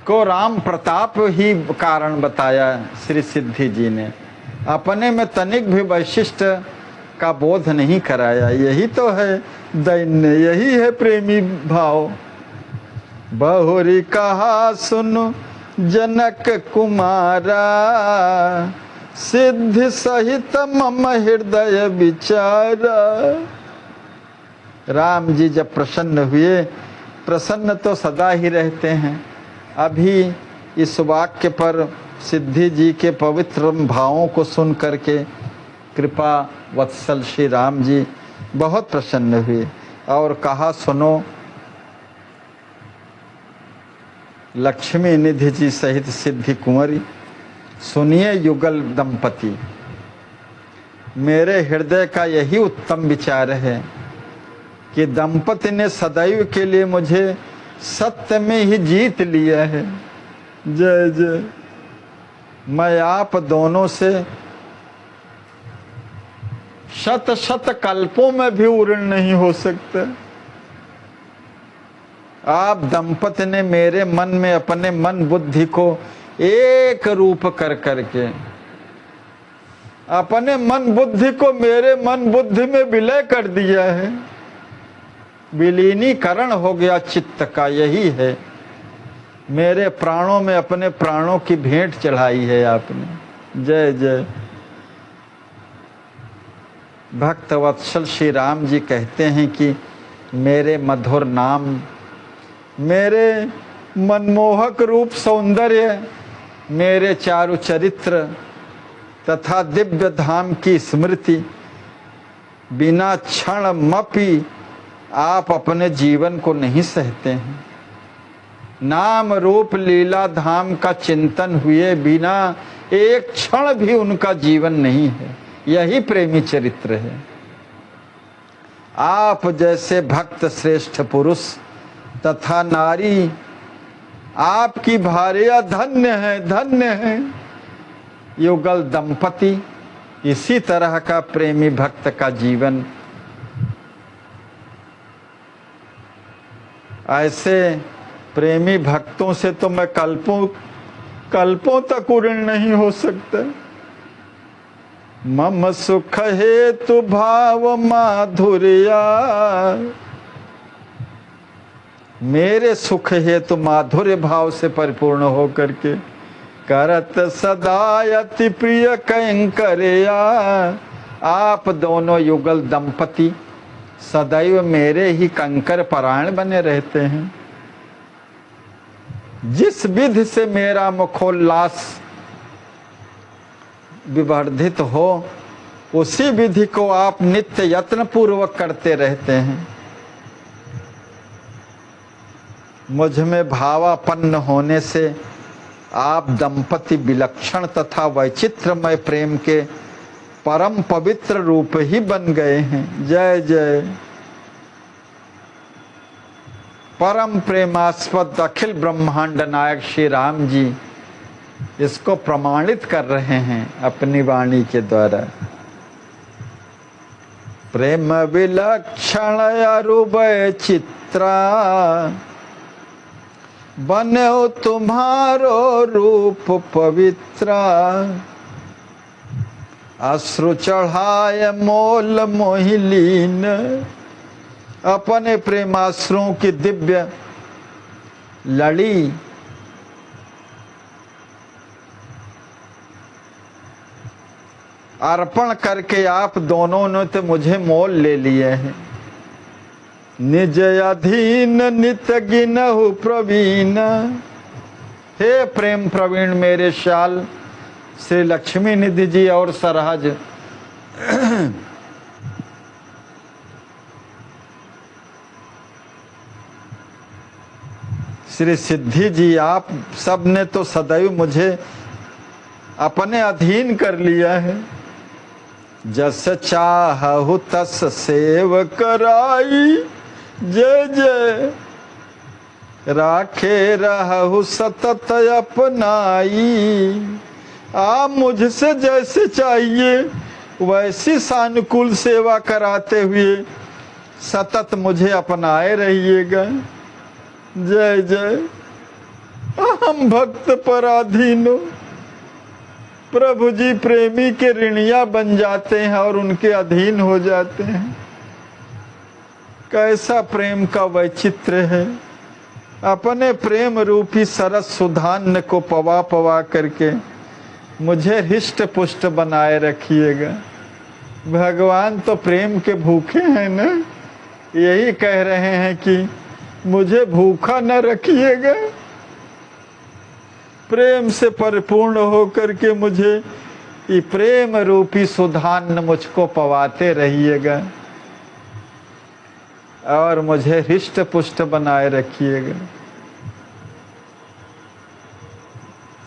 को राम प्रताप ही कारण बताया श्री सिद्धि जी ने, अपने में तनिक भी वैशिष्ट का बोध नहीं कराया। यही तो है दैन्य, यही है प्रेमी भाव। बहुरी कहा सुन जनक कुमारा, सिद्धि सहित मम हृदय विचारा। राम जी जब प्रसन्न हुए, प्रसन्न तो सदा ही रहते हैं, अभी इस वाक्य पर सिद्धि जी के पवित्र भावों को सुन करके कृपा वत्सल श्री राम जी बहुत प्रसन्न हुए और कहा, सुनो लक्ष्मी निधि जी सहित सिद्धि कुंवरी, सुनिए युगल दंपति, मेरे हृदय का यही उत्तम विचार है कि दंपति ने सदैव के लिए मुझे सत्य में ही जीत लिया है। जय जय। मैं आप दोनों से शत शत कल्पों में भी उऋण नहीं हो सकता। आप दंपति ने मेरे मन में अपने मन बुद्धि को एक रूप कर करके अपने मन बुद्धि को मेरे मन बुद्धि में विलय कर दिया है। विलीनीकरण हो गया चित्त का, यही है। मेरे प्राणों में अपने प्राणों की भेंट चढ़ाई है आपने। जय जय। भक्त वत्सल श्री राम जी कहते हैं कि मेरे मधुर नाम, मेरे मनमोहक रूप सौंदर्य, मेरे चारु चरित्र तथा दिव्य धाम की स्मृति बिना क्षण मपि आप अपने जीवन को नहीं सहते हैं। नाम रूप लीला धाम का चिंतन हुए बिना एक क्षण भी उनका जीवन नहीं है। यही प्रेमी चरित्र है। आप जैसे भक्त श्रेष्ठ पुरुष तथा नारी आपकी भार्या धन्य है, धन्य है। युगल दंपति, इसी तरह का प्रेमी भक्त का जीवन। ऐसे प्रेमी भक्तों से तो मैं कल्पों तक ऋण नहीं हो सकता। मम सुख हेतु भाव माधुर्या, मेरे सुख हेतु माधुर्य भाव से परिपूर्ण होकर के करत सदा अति प्रिय कैंकर्या। आप दोनों युगल दंपति सदैव मेरे ही कंकर परायण बने रहते हैं। जिस विधि से मेरा मुखोल्लास विवर्धित हो, उसी विधि को आप नित्य यत्न पूर्वक करते रहते हैं। मुझ में भावापन्न होने से आप दंपति विलक्षण तथा वैचित्रमय प्रेम के परम पवित्र रूप ही बन गए हैं। जय जय। परम प्रेमास्पद अखिल ब्रह्मांड नायक श्री राम जी इसको प्रमाणित कर रहे हैं अपनी वाणी के द्वारा। प्रेम विलक्षण अरुवय चित्रा, बनो तुम्हारो रूप पवित्रा। अश्रु चढ़ाए मोल मोहिलीन, अपने प्रेमाश्रुओं की दिव्य लड़ी अर्पण करके आप दोनों ने तो मुझे मोल ले लिए हैं। निज अधीन नित गिनहु प्रवीण, हे प्रेम प्रवीण मेरे श्याल श्री लक्ष्मी निधि जी और सरहज, श्री सिद्धि जी, आप सब ने तो सदैव मुझे अपने अधीन कर लिया है। जस चाहु तस सेव कराई, जय जय। राखे रहु सतत अपनाई, आप मुझसे जैसे चाहिए वैसी सानुकूल सेवा कराते हुए सतत मुझे अपनाए रहिएगा। जय जय। अहम भक्त पराधीनो, प्रभु जी प्रेमी के ऋणिया बन जाते हैं और उनके अधीन हो जाते हैं। कैसा प्रेम का वैचित्र है। अपने प्रेम रूपी सरस सुधान्न को पवा पवा करके मुझे हृष्ट पुष्ट बनाए रखिएगा। भगवान तो प्रेम के भूखे हैं ना, यही कह रहे हैं कि मुझे भूखा न रखिएगा, प्रेम से परिपूर्ण होकर के मुझे ये प्रेम रूपी सुधान्न मुझको पवाते रहिएगा और मुझे हृष्ट पुष्ट बनाए रखिएगा।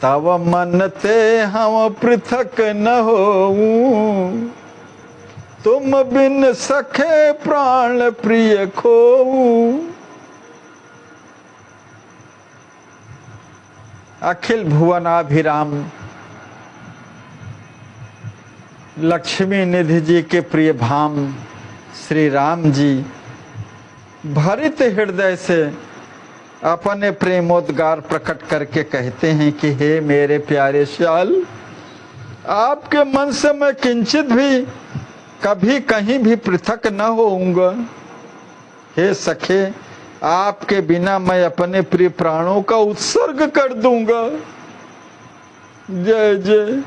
तव मन ते हम पृथक न होऊं, तुम बिन सखे प्राण प्रिय खोऊं। अखिल भुवनाभिराम लक्ष्मी निधि जी के प्रिय धाम श्री राम जी भरित हृदय से अपने प्रेमोद्गार प्रकट करके कहते हैं कि हे मेरे प्यारे श्याल, आपके मन से मैं किंचित भी कभी कहीं भी पृथक न होऊंगा। हे सखे, आपके बिना मैं अपने प्रिय प्राणों का उत्सर्ग कर दूंगा। जय जय।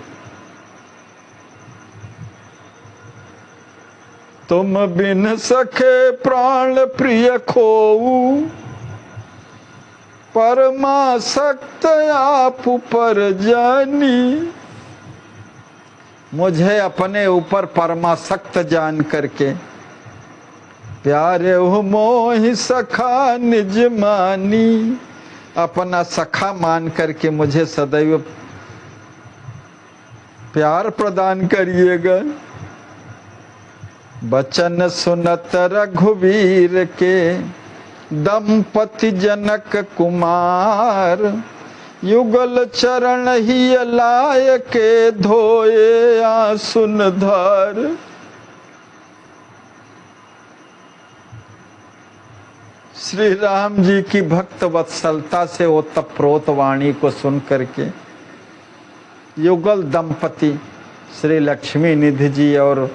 तुम बिन सखे प्राण प्रिय खोऊ, परमासक्त आप पर जानी। मुझे अपने ऊपर परमासक्त जान करके प्यारे हो मोहि सखा निज मानी, अपना सखा मान करके मुझे सदैव प्यार प्रदान करिएगा। बचन सुनत रघुवीर के, दंपति जनक कुमार, युगल चरण ही लाय के धोए आंसुन धार। श्री राम जी की भक्त वत्सलता से ओतप्रोत वाणी को सुन करके युगल दंपति श्री लक्ष्मी निधि जी और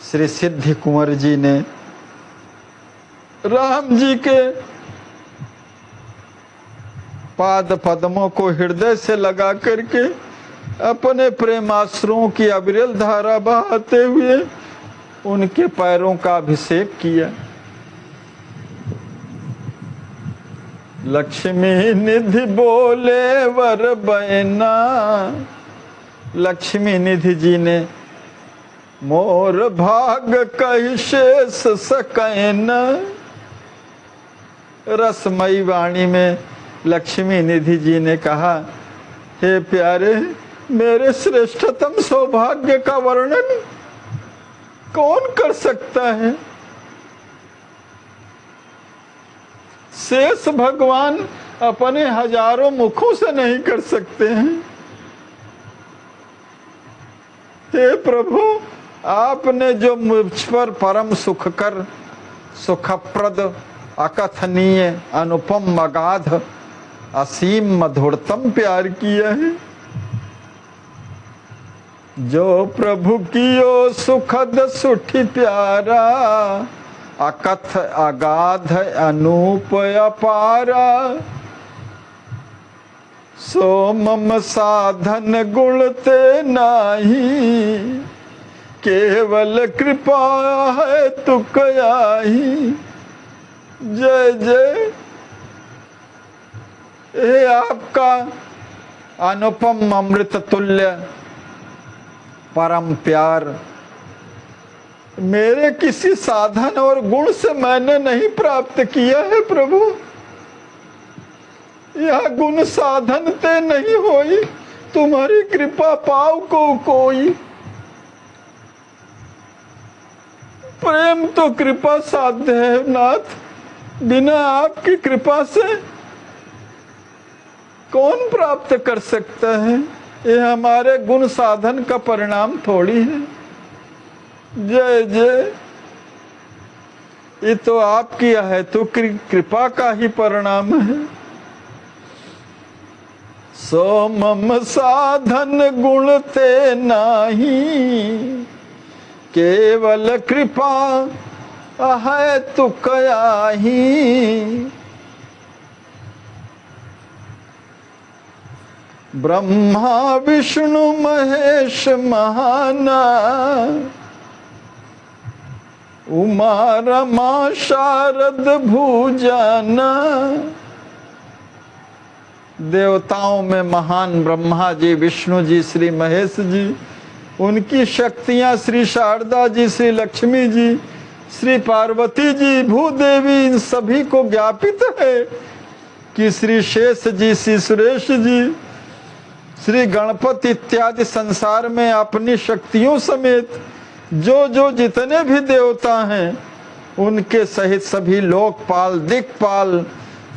श्री सिद्धि कुंवर जी ने राम जी के पाद पद्मों को हृदय से लगा करके अपने प्रेमाश्रुओं की अविरल धारा बहाते हुए उनके पैरों का अभिषेक किया। लक्ष्मी निधि बोले वर बैना, लक्ष्मी निधि जी ने मोर भाग कहि शेष सकैन। रसमयी वाणी में लक्ष्मी निधि जी ने कहा, हे प्यारे, मेरे श्रेष्ठतम सौभाग्य का वर्णन कौन कर सकता है। शेष भगवान अपने हजारों मुखों से नहीं कर सकते हैं। हे प्रभु, आपने जो मुझ पर परम सुखकर, सुखप्रद, अकथनीय, अनुपम, अगाध, असीम, मधुरतम प्यार किया है। जो प्रभु कियो सुखद सुठी प्यारा, अकथ अगाध अनूप अपारा। सो मम साधन गुण ते नाही, केवल कृपा है तुक आही। जय जय। हे आपका अनुपम अमृत तुल्य परम प्यार मेरे किसी साधन और गुण से मैंने नहीं प्राप्त किया है प्रभु। यह गुण साधन ते नहीं होई, तुम्हारी कृपा पाव को कोई। प्रेम तो कृपा साध्य है नाथ, बिना आपकी कृपा से कौन प्राप्त कर सकता है। यह हमारे गुण साधन का परिणाम थोड़ी है। जय जय। ये तो आपकी है तो कृपा का ही परिणाम है। सो मम साधन गुण ते नाही, केवल कृपा है तुक आही। ब्रह्मा विष्णु महेश महाना, उमा रमा शारद भुजाना। देवताओं में महान ब्रह्मा जी, विष्णु जी, श्री महेश जी, उनकी शक्तियां श्री शारदा जी, श्री लक्ष्मी जी, श्री पार्वती जी, भूदेवी, इन सभी को ज्ञापित है कि श्री शेष जी, श्री सुरेश जी, श्री गणपति इत्यादि संसार में अपनी शक्तियों समेत जो जो जितने भी देवता हैं उनके सहित सभी लोकपाल, दिक्पाल,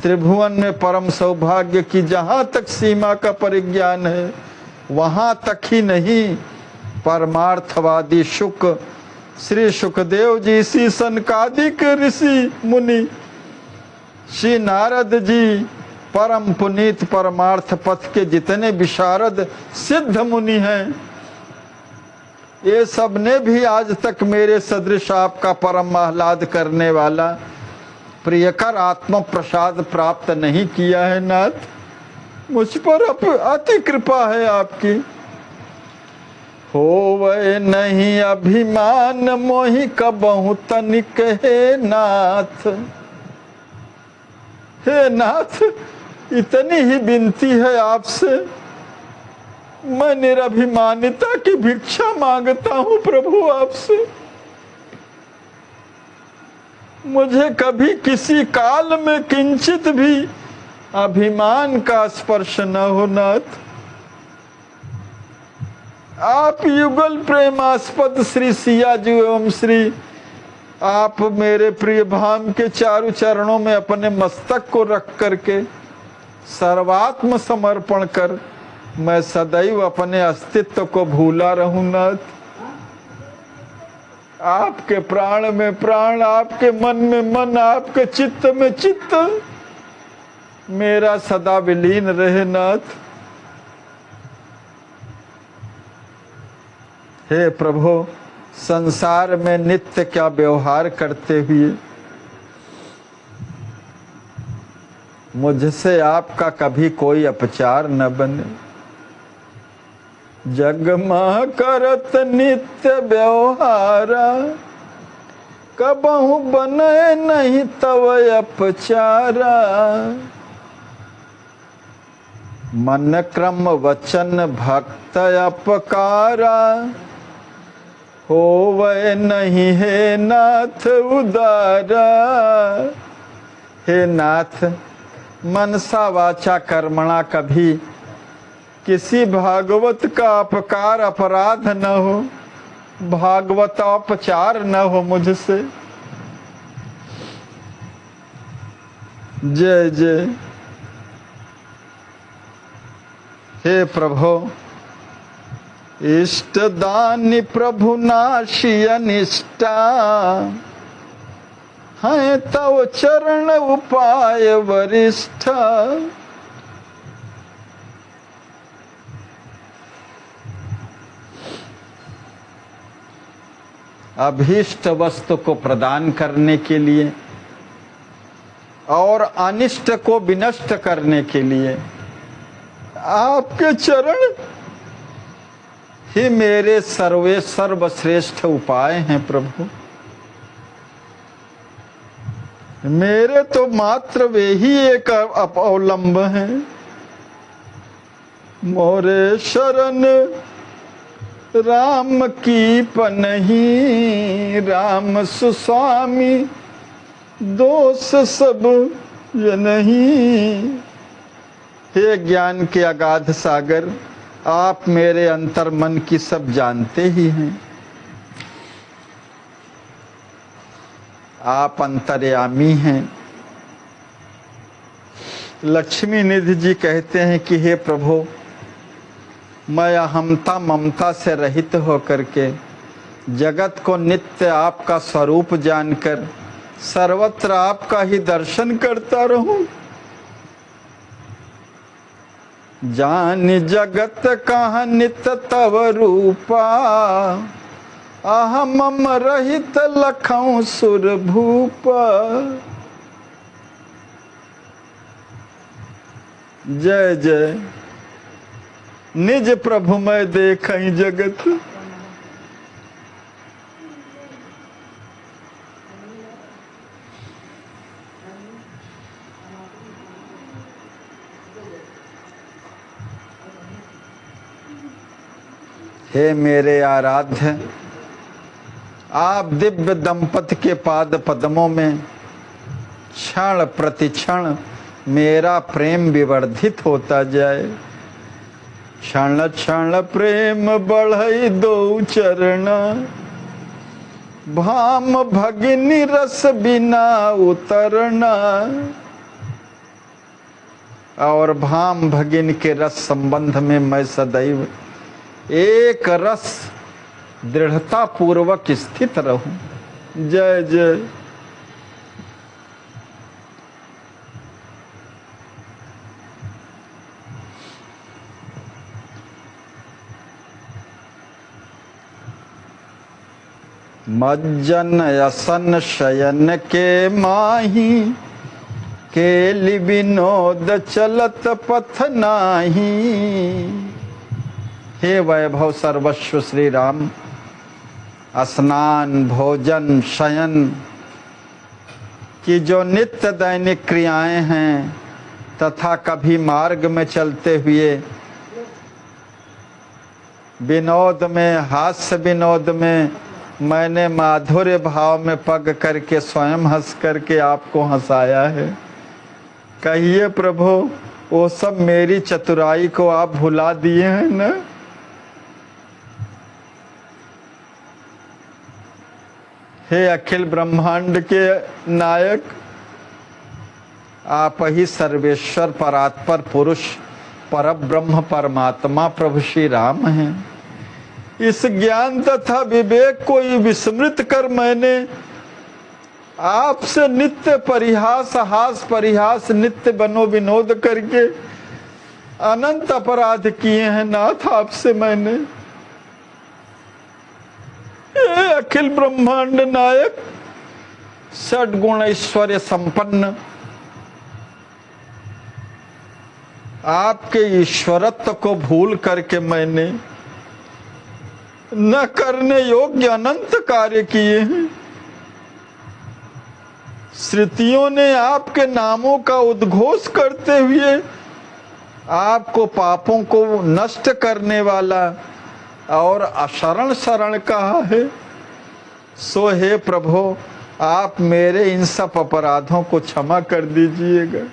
त्रिभुवन में परम सौभाग्य की जहाँ तक सीमा का परिज्ञान है वहाँ तक ही नहीं, परमार्थवादी शुक श्री सुखदेव जी, श्री सनकादिक ऋषि मुनि, श्री नारद जी, परम पुनीत परमार्थ पथ के जितने विशारद सिद्ध मुनि हैं, ये सब ने भी आज तक मेरे सदृश आपका परम आह्लाद करने वाला प्रियकर आत्म प्रसाद प्राप्त नहीं किया है नाथ। मुझ पर अति कृपा है आपकी। होवे नहीं अभिमान मोहि कबहु तनिक हे नाथ। हे नाथ, इतनी ही विनती है आपसे, मैं निरभिमानिता की भिक्षा मांगता हूं प्रभु आपसे। मुझे कभी किसी काल में किंचित भी अभिमान का स्पर्श न हो नाथ। आप युगल प्रेमास्पद श्री सिया जी एवं श्री आप मेरे प्रिय धाम के चारों चरणों में अपने मस्तक को रख करके सर्वात्म समर्पण कर मैं सदैव अपने अस्तित्व को भूला रहूं नाथ। आपके प्राण में प्राण, आपके मन में मन, आपके चित्त में चित्त मेरा सदा विलीन रहे नाथ। हे प्रभु, संसार में नित्य क्या व्यवहार करते हुए मुझसे आपका कभी कोई अपचार न बने। जग माह करत नित्य व्यवहारा, कबहु बने नहीं तव अपचारा। मन क्रम वचन भक्त अपकारा, होवे नहीं हे नाथ उदारा। हे नाथ, मनसा वाचा कर्मणा कभी किसी भागवत का अपकार अपराध न हो, भागवतोपचार न हो मुझसे। जय जय। हे प्रभु, इष्ट दानी प्रभु नाशी अनिष्टा, हैं तव चरण उपाय वरिष्ठ। अभीष्ट वस्तु को प्रदान करने के लिए और अनिष्ट को विनष्ट करने के लिए आपके चरण ही मेरे सर्वश्रेष्ठ उपाय हैं प्रभु। मेरे तो मात्र वे ही एक अवलंब हैं। मोरे शरण राम की पनही, राम सुस्वामी दोष सब नहीं। हे ज्ञान के अगाध सागर, आप मेरे अंतर मन की सब जानते ही हैं। आप अंतर्यामी हैं। लक्ष्मी निधि जी कहते हैं कि हे प्रभु, मैं अहमता ममता से रहित होकर के जगत को नित्य आपका स्वरूप जानकर सर्वत्र आपका ही दर्शन करता रहूं। जान जगत कहाँ नित्य तव रूपा, अहम मम रहित लखौं सुर भूपा। जय जय। निज प्रभु मैं देखई जगत, हे मेरे आराध्य, आप दिव्य दंपति के पाद पद्मों में क्षण प्रतिक्षण मेरा प्रेम विवर्धित होता जाए। क्षण क्षण प्रेम बढ़ई दो चरणा, भाम भगिनी रस बिना उतरना। और भाम भगिन के रस संबंध में मैं सदैव एक रस दृढ़ता पूर्वक स्थित रहूं। जय जय। मज्जन असन शयन के माही, केलि विनोद चलत पथ नाही। हे वैभव सर्वस्व श्री राम, स्नान भोजन शयन की जो नित्य दैनिक क्रियाएं हैं तथा कभी मार्ग में चलते हुए विनोद में, हास्य विनोद में मैंने माधुर्य भाव में पग करके स्वयं हंस करके आपको हंसाया है। कहिए प्रभु, वो सब मेरी चतुराई को आप भुला दिए हैं ना? हे अखिल ब्रह्मांड के नायक, आप ही सर्वेश्वर परात्पर पुरुष परब्रह्म परमात्मा प्रभु श्री राम हैं। इस ज्ञान तथा विवेक को विस्मृत कर मैंने आपसे नित्य परिहास हास परिहास नित्य बनो विनोद करके अनंत अपराध किए हैं नाथ आपसे मैंने। हे अखिल ब्रह्मांड नायक, षड्गुण ऐश्वर्य संपन्न आपके ईश्वरत्व को भूल करके मैंने न करने योग्य अनंत कार्य किए हैं। श्रुतियों ने आपके नामों का उद्घोष करते हुए आपको पापों को नष्ट करने वाला और अशरण शरण कहा है। सो हे प्रभु, आप मेरे इन सब अपराधों को क्षमा कर दीजिएगा।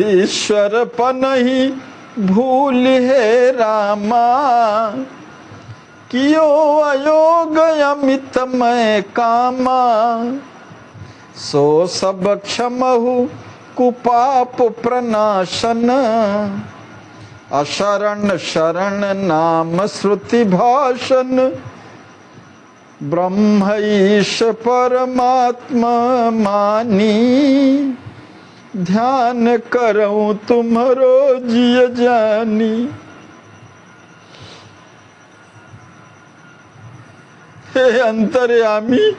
ईश्वर पनहि भूल है रामा, कियो अयोग अमित मैं कामा। सो सब क्षमहु कुपाप प्रनाशन, अशरण शरण नाम श्रुति भाषण। ब्रह्म ईश परमात्मा मानी, ध्यान करऊं तुम्हारो जिय जानी। हे अंतर्यामी,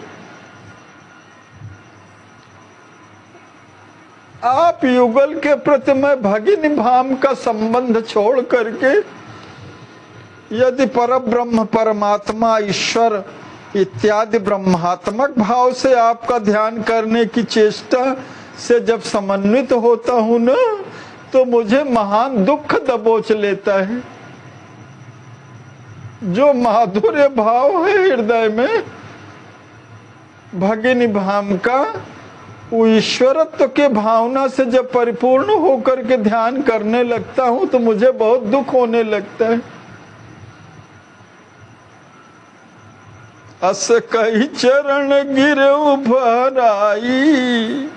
आप युगल के प्रति मैं भगिनी भाम का संबंध छोड़ करके यदि परब्रह्म परमात्मा ईश्वर इत्यादि ब्रह्मात्मक भाव से आपका ध्यान करने की चेष्टा से जब समन्वित होता हूं ना, तो मुझे महान दुख दबोच लेता है। जो माधुर्य भाव है हृदय में भगिनी भाम का, वो ईश्वरत्व के भावना से जब परिपूर्ण होकर के ध्यान करने लगता हूं तो मुझे बहुत दुख होने लगता है। अस कही चरण गिरऊ भराई,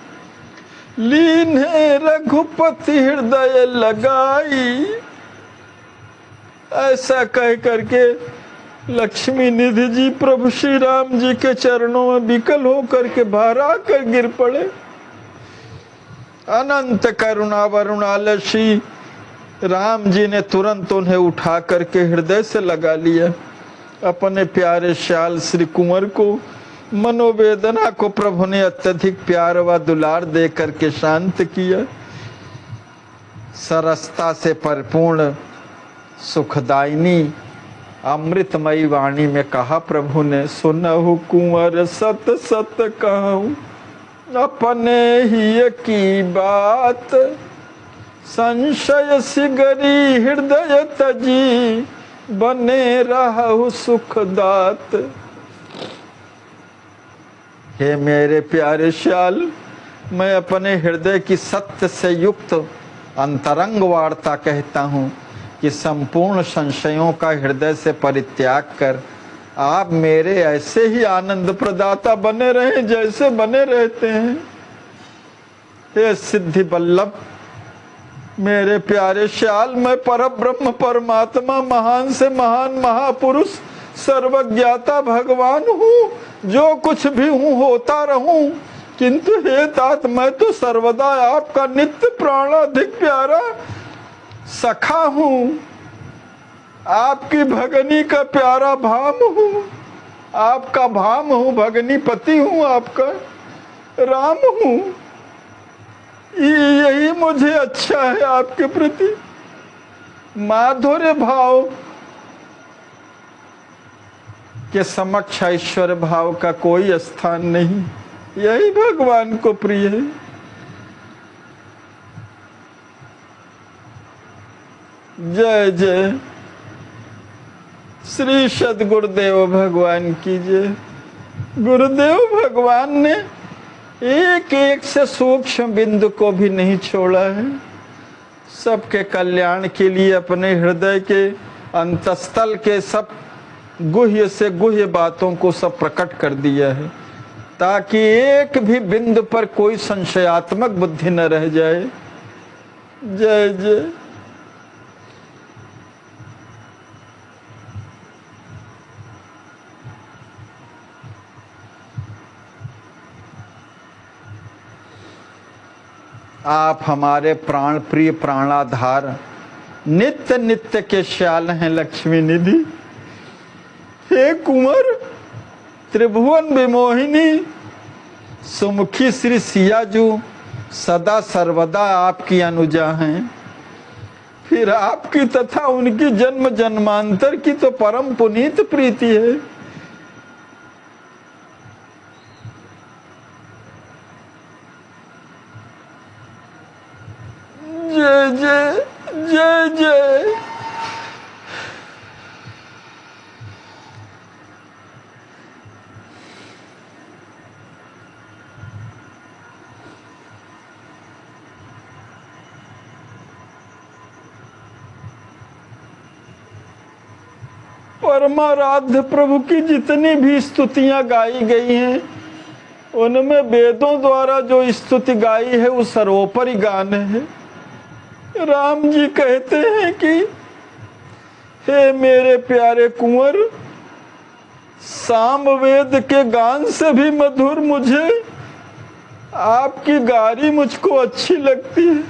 लीन्हे रघुपति हृदय लगाई। ऐसा कह करके लक्ष्मी निधि जी प्रभु श्री राम जी के चरणों में विकल होकर के भरा कर गिर पड़े। अनंत करुणा वरुणाल श्री राम जी ने तुरंत उन्हें उठा करके हृदय से लगा लिया। अपने प्यारे श्याल श्री कुंवर को, मनोवेदना को प्रभु ने अत्यधिक प्यार व दुलार दे करके शांत किया। सरसता से परिपूर्ण सुखदायिनी अमृतमयी वाणी में कहा प्रभु ने, सुनहु कुंवर सत सत कहूं अपने ही की बात। संशय सिगरी हृदय तजी, बने रहु सुखदात। हे मेरे प्यारे श्याल, मैं अपने हृदय की सत्य से युक्त अंतरंग वार्ता कहता हूँ कि संपूर्ण संशयों का हृदय से परित्याग कर आप मेरे ऐसे ही आनंद प्रदाता बने रहे जैसे बने रहते हैं। हे सिद्धि वल्लभ मेरे प्यारे श्याल, मैं परब्रह्म परमात्मा महान से महान महापुरुष सर्वज्ञाता भगवान हूँ। जो कुछ भी हूँ होता रहूं, किंतु हे तात मैं तो सर्वदा आपका नित्य प्राणाधिक प्यारा सखा हूँ। आपकी भगनी का प्यारा भाम हूँ, आपका भाम हूँ, भगनी पति हूँ, आपका राम हूँ। यही मुझे अच्छा है आपके प्रति। माधुर्य भाव के समक्ष ऐश्वर्य भाव का कोई स्थान नहीं, यही भगवान को प्रिय है। जय जय श्री सद्गुरुदेव भगवान की जय। गुरुदेव भगवान ने एक एक से सूक्ष्म बिंदु को भी नहीं छोड़ा है। सबके कल्याण के लिए अपने हृदय के अंतस्थल के सब गुह्य से गुह्य बातों को सब प्रकट कर दिया है, ताकि एक भी बिंदु पर कोई संशयात्मक बुद्धि न रह जाए। जय जय। आप हमारे प्राण प्रिय प्राणाधार, नित्य नित्य के श्याल हैं लक्ष्मी निधि। हे कुंवर, त्रिभुवन विमोहिनी सुमुखी श्री सियाजू सदा सर्वदा आपकी अनुजा हैं। फिर आपकी तथा उनकी जन्म जन्मांतर की तो परम पुनीत प्रीति है। जय जय जय जय। परमाराध्य प्रभु की जितनी भी स्तुतियां गाई गई हैं, उनमें वेदों द्वारा जो स्तुति गाई है वो सर्वोपरि गान है। राम जी कहते हैं कि हे मेरे प्यारे कुंवर, सामवेद के गान से भी मधुर मुझे आपकी गारी मुझको अच्छी लगती है।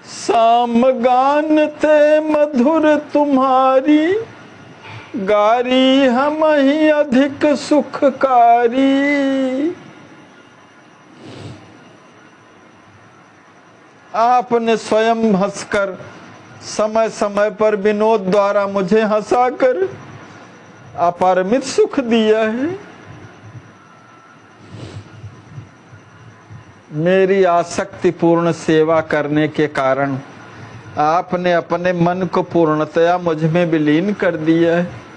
साम गान थे मधुर तुम्हारी, गारी हम ही अधिक सुखकारी। आपने स्वयं हंसकर समय समय पर विनोद द्वारा मुझे हंसाकर अपरिमित सुख दिया है। मेरी आसक्ति पूर्ण सेवा करने के कारण आपने अपने मन को पूर्णतया मुझ में विलीन कर दिया है।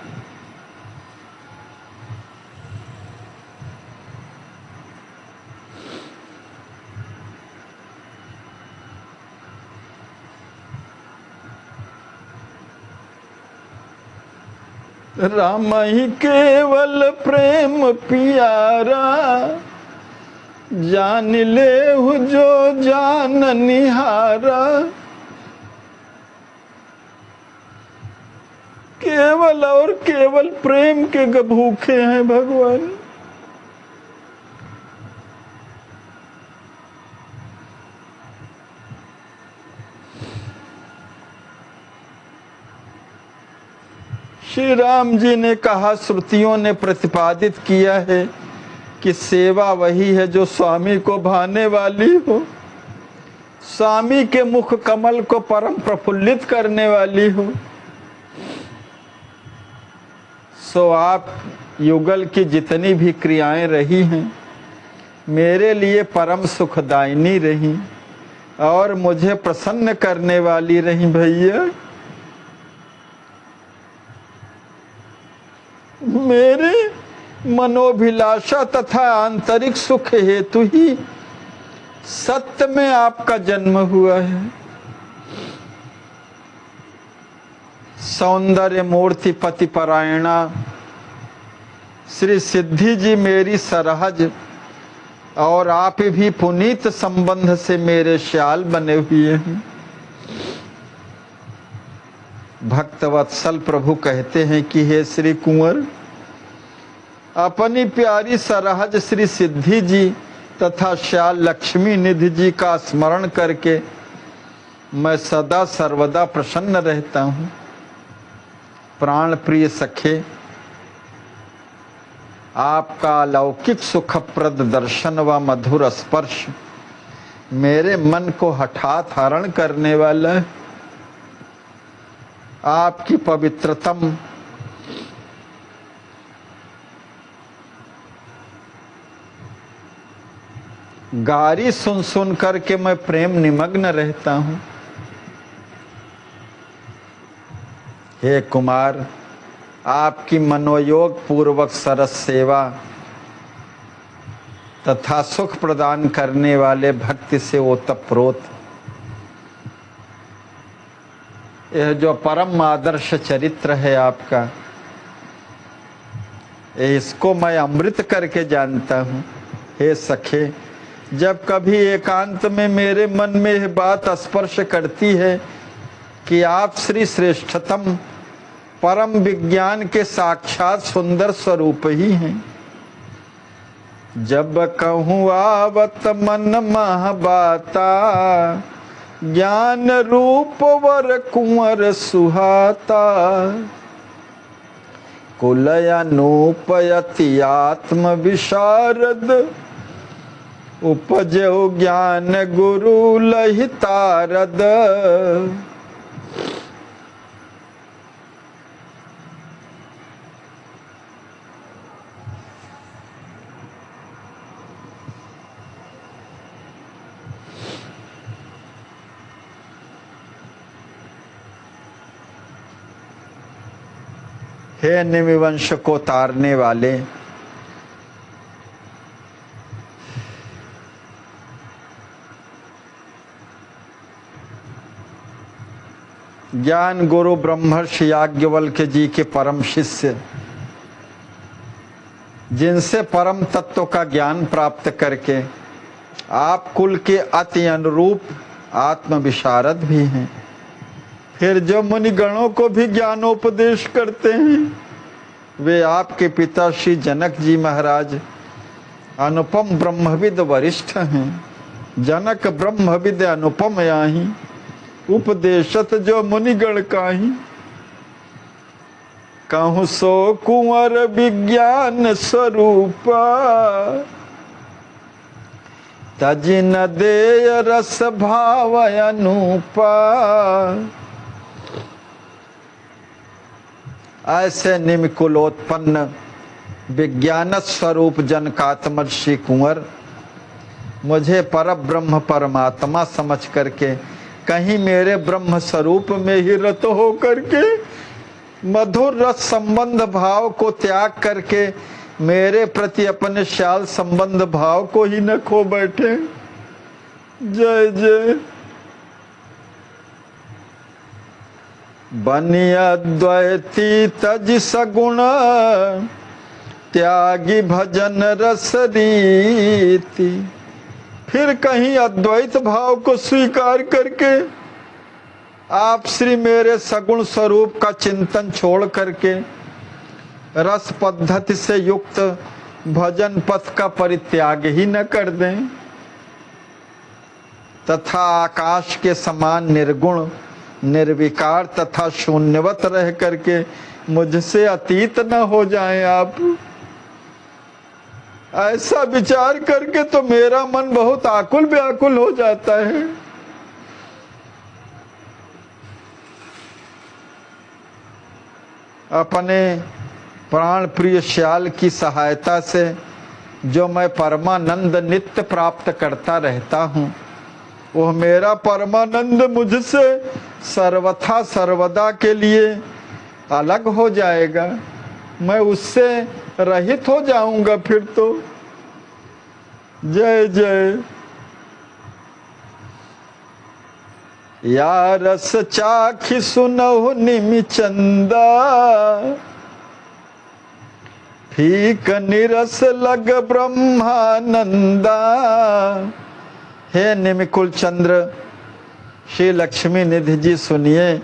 राम ही केवल प्रेम पियारा, जान ले जो जान निहारा। केवल और केवल प्रेम के भूखे हैं भगवान। श्री राम जी ने कहा, श्रुतियों ने प्रतिपादित किया है कि सेवा वही है जो स्वामी को भाने वाली हो, स्वामी के मुख कमल को परम प्रफुल्लित करने वाली हो। सो आप युगल की जितनी भी क्रियाएं रही हैं मेरे लिए परम सुखदायिनी रही और मुझे प्रसन्न करने वाली रही। भैया, मेरे मनोभिलाषा तथा आंतरिक सुख हेतु ही सत्य में आपका जन्म हुआ है। सौंदर्य मूर्ति पति परायणा श्री सिद्धि जी मेरी सरहज और आप भी पुनीत संबंध से मेरे श्याल बने हुए हैं। भक्तवत्सल प्रभु कहते हैं कि हे श्री कुंवर, अपनी प्यारी सरहज श्री सिद्धि जी तथा श्याल लक्ष्मी निधि जी का स्मरण करके मैं सदा सर्वदा प्रसन्न रहता हूँ। प्राण प्रिय सखे, आपका अलौकिक सुखप्रद दर्शन व मधुर स्पर्श मेरे मन को हठात हरण करने वाला है। आपकी पवित्रतम गारी सुन सुन करके मैं प्रेम निमग्न रहता हूं। हे कुमार, आपकी मनोयोग पूर्वक सरस सेवा तथा सुख प्रदान करने वाले भक्ति से ओतप्रोत यह जो परम आदर्श चरित्र है आपका, इसको मैं अमृत करके जानता हूँ। हे सखे, जब कभी एकांत में मेरे मन में यह बात स्पर्श करती है कि आप श्री श्रेष्ठतम परम विज्ञान के साक्षात सुंदर स्वरूप ही हैं, जब कहूँ आवत मन मह बाता, ज्ञान रूप वर कुंवर सुहाता, कुलयनूपयति आत्म विशारद, उपजो ज्ञान गुरु लहितारद। हे निमिवंश को तारने वाले, ज्ञान गुरु ब्रह्मर्षि याज्ञवल्क्य जी के परम शिष्य, जिनसे परम तत्व का ज्ञान प्राप्त करके आप कुल के अति अनुरूप आत्म विशारद भी हैं। फिर जो मुनिगणों को भी ज्ञानोपदेश करते हैं, वे आपके पिता श्री जनक जी महाराज अनुपम ब्रह्मविद वरिष्ठ हैं। जनक ब्रह्मविद अनुपम याही, उपदेशत जो मुनिगण काही, कहूँ सो कुंवर विज्ञान स्वरूपा, तजि न देय रस भाव अनूपा। ऐसे निमकुलोत्पन्न विज्ञान स्वरूप जनकात्मज श्री कुंवर मुझे पर ब्रह्म परमात्मा समझ करके कहीं मेरे ब्रह्म स्वरूप में ही रत हो करके मधुर रस संबंध भाव को त्याग करके मेरे प्रति अपने श्याल संबंध भाव को ही न खो बैठे। जय जय। बनी अद्वैती तज सगुण, त्यागी भजन रस रीति। फिर कहीं अद्वैत भाव को स्वीकार करके आप श्री मेरे सगुण स्वरूप का चिंतन छोड़ करके रस पद्धति से युक्त भजन पथ का परित्याग ही न कर दें, तथा आकाश के समान निर्गुण निर्विकार तथा शून्यवत रह करके मुझसे अतीत न हो जाएं आप। ऐसा विचार करके तो मेरा मन बहुत आकुल व्याकुल हो जाता है। अपने प्राण प्रिय श्याल की सहायता से जो मैं परमानंद नित्य प्राप्त करता रहता हूँ, वह मेरा परमानंद मुझसे सर्वथा सर्वदा के लिए अलग हो जाएगा। मैं उससे रहित हो जाऊंगा फिर तो। जय जय। या रस चाखी सुनहु निमि चंदा, फीक निरस लग ब्रह्मानंदा। हे निमिकुल चंद्र श्री लक्ष्मी निधि जी, सुनिए,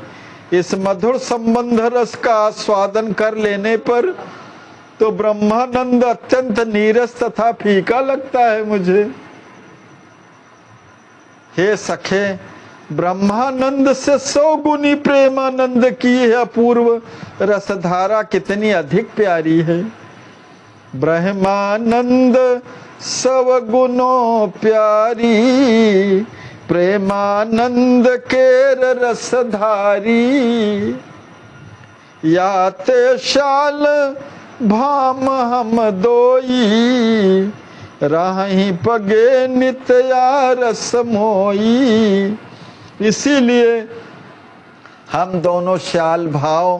इस मधुर संबंध रस का आस्वादन कर लेने पर तो ब्रह्मानंद अत्यंत नीरस तथा फीका लगता है मुझे। हे सखे, ब्रह्मानंद से 100 गुनी प्रेमानंद की है अपूर्व रसधारा कितनी अधिक प्यारी है। ब्रह्मानंद 100 गुणों प्यारी, प्रेमानंद केर रसधारी। याते शाल भाम हम दोई, राही पगे नित्या रस मोई। इसीलिए हम दोनों श्याल भाव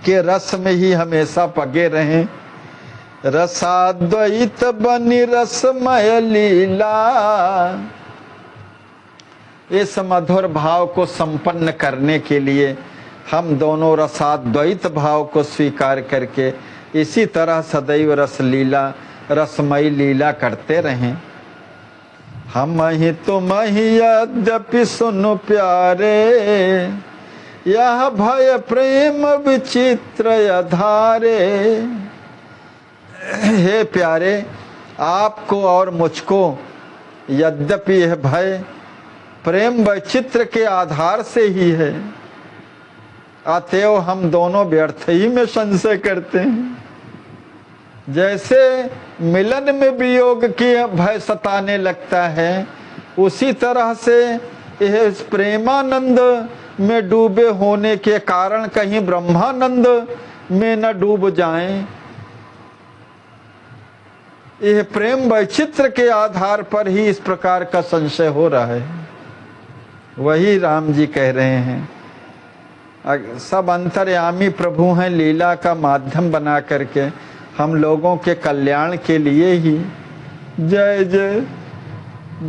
के रस में ही हमेशा पगे रहें। रसाद्वैत बनी रसमय लीला, इस मधुर भाव को संपन्न करने के लिए हम दोनों रसाद्वैत भाव को स्वीकार करके इसी तरह सदैव रसलीला रसमयी लीला करते रहें। हम ही तुम ही यद्यपि सुनो प्यारे, यह भय प्रेम विचित्र अधारे। हे प्यारे, आपको और मुझको यद्यपि यह भय प्रेम वैचित्र के आधार से ही है, अतएव हम दोनों व्यर्थ ही में संशय करते हैं। जैसे मिलन में वियोग की भय सताने लगता है, उसी तरह से यह प्रेमानंद में डूबे होने के कारण कहीं ब्रह्मानंद में न डूब जाएं। यह प्रेम वैचित्र के आधार पर ही इस प्रकार का संशय हो रहा है। वही राम जी कह रहे हैं, सब अंतर्यामी प्रभु हैं, लीला का माध्यम बना करके हम लोगों के कल्याण के लिए ही। जय जय।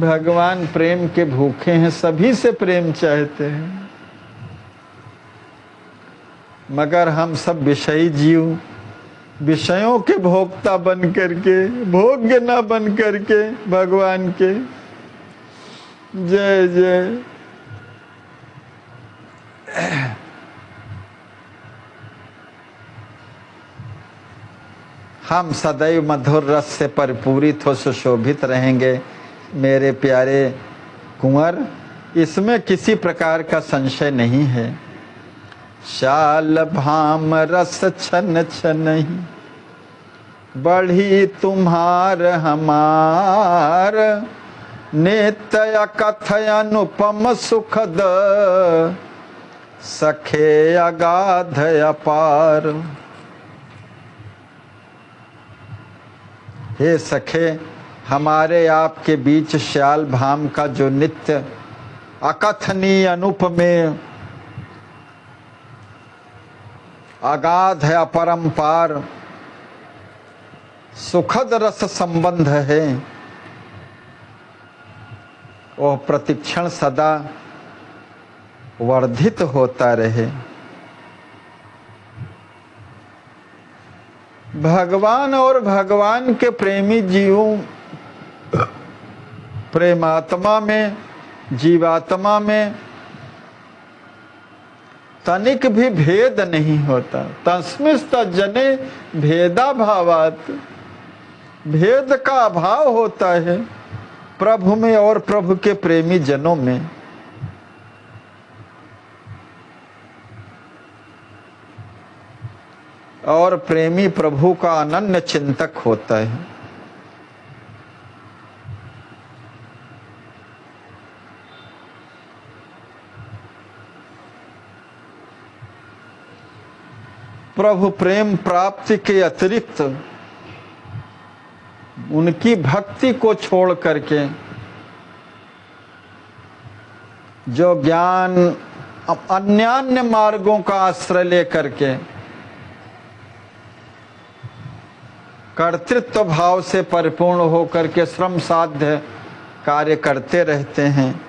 भगवान प्रेम के भूखे हैं, सभी से प्रेम चाहते हैं, मगर हम सब विषयी जीव विषयों के भोक्ता बन करके, भोग्य न बन करके भगवान के। जय जय। हम सदैव मधुर रस से परिपूरित हो सुशोभित रहेंगे मेरे प्यारे कुंवर, इसमें किसी प्रकार का संशय नहीं है। शाल भाम रस छन छनहि, बढ़ी तुम्हार हमार। नित्य कथय अनुपम सुखद, सखे अगाध अपार। हे सखे, हमारे आपके बीच श्याल भाम का जो नित्य अकथनीय अनुपमेय अगाध है, अपरंपार सुखद रस संबंध है, वह प्रतिक्षण सदा वर्धित होता रहे। भगवान और भगवान के प्रेमी जीवों, प्रेमात्मा में, जीवात्मा में तनिक भी भेद नहीं होता। तस्मिस्त जने भेदा भावात, भेद का अभाव होता है प्रभु में और प्रभु के प्रेमी जनों में। और प्रेमी प्रभु का अनन्य चिंतक होता है। प्रभु प्रेम प्राप्ति के अतिरिक्त उनकी भक्ति को छोड़ करके जो ज्ञान अन्यान्य मार्गों का आश्रय लेकर के कर्तृत्व भाव से परिपूर्ण होकर के श्रम साध्य कार्य करते रहते हैं,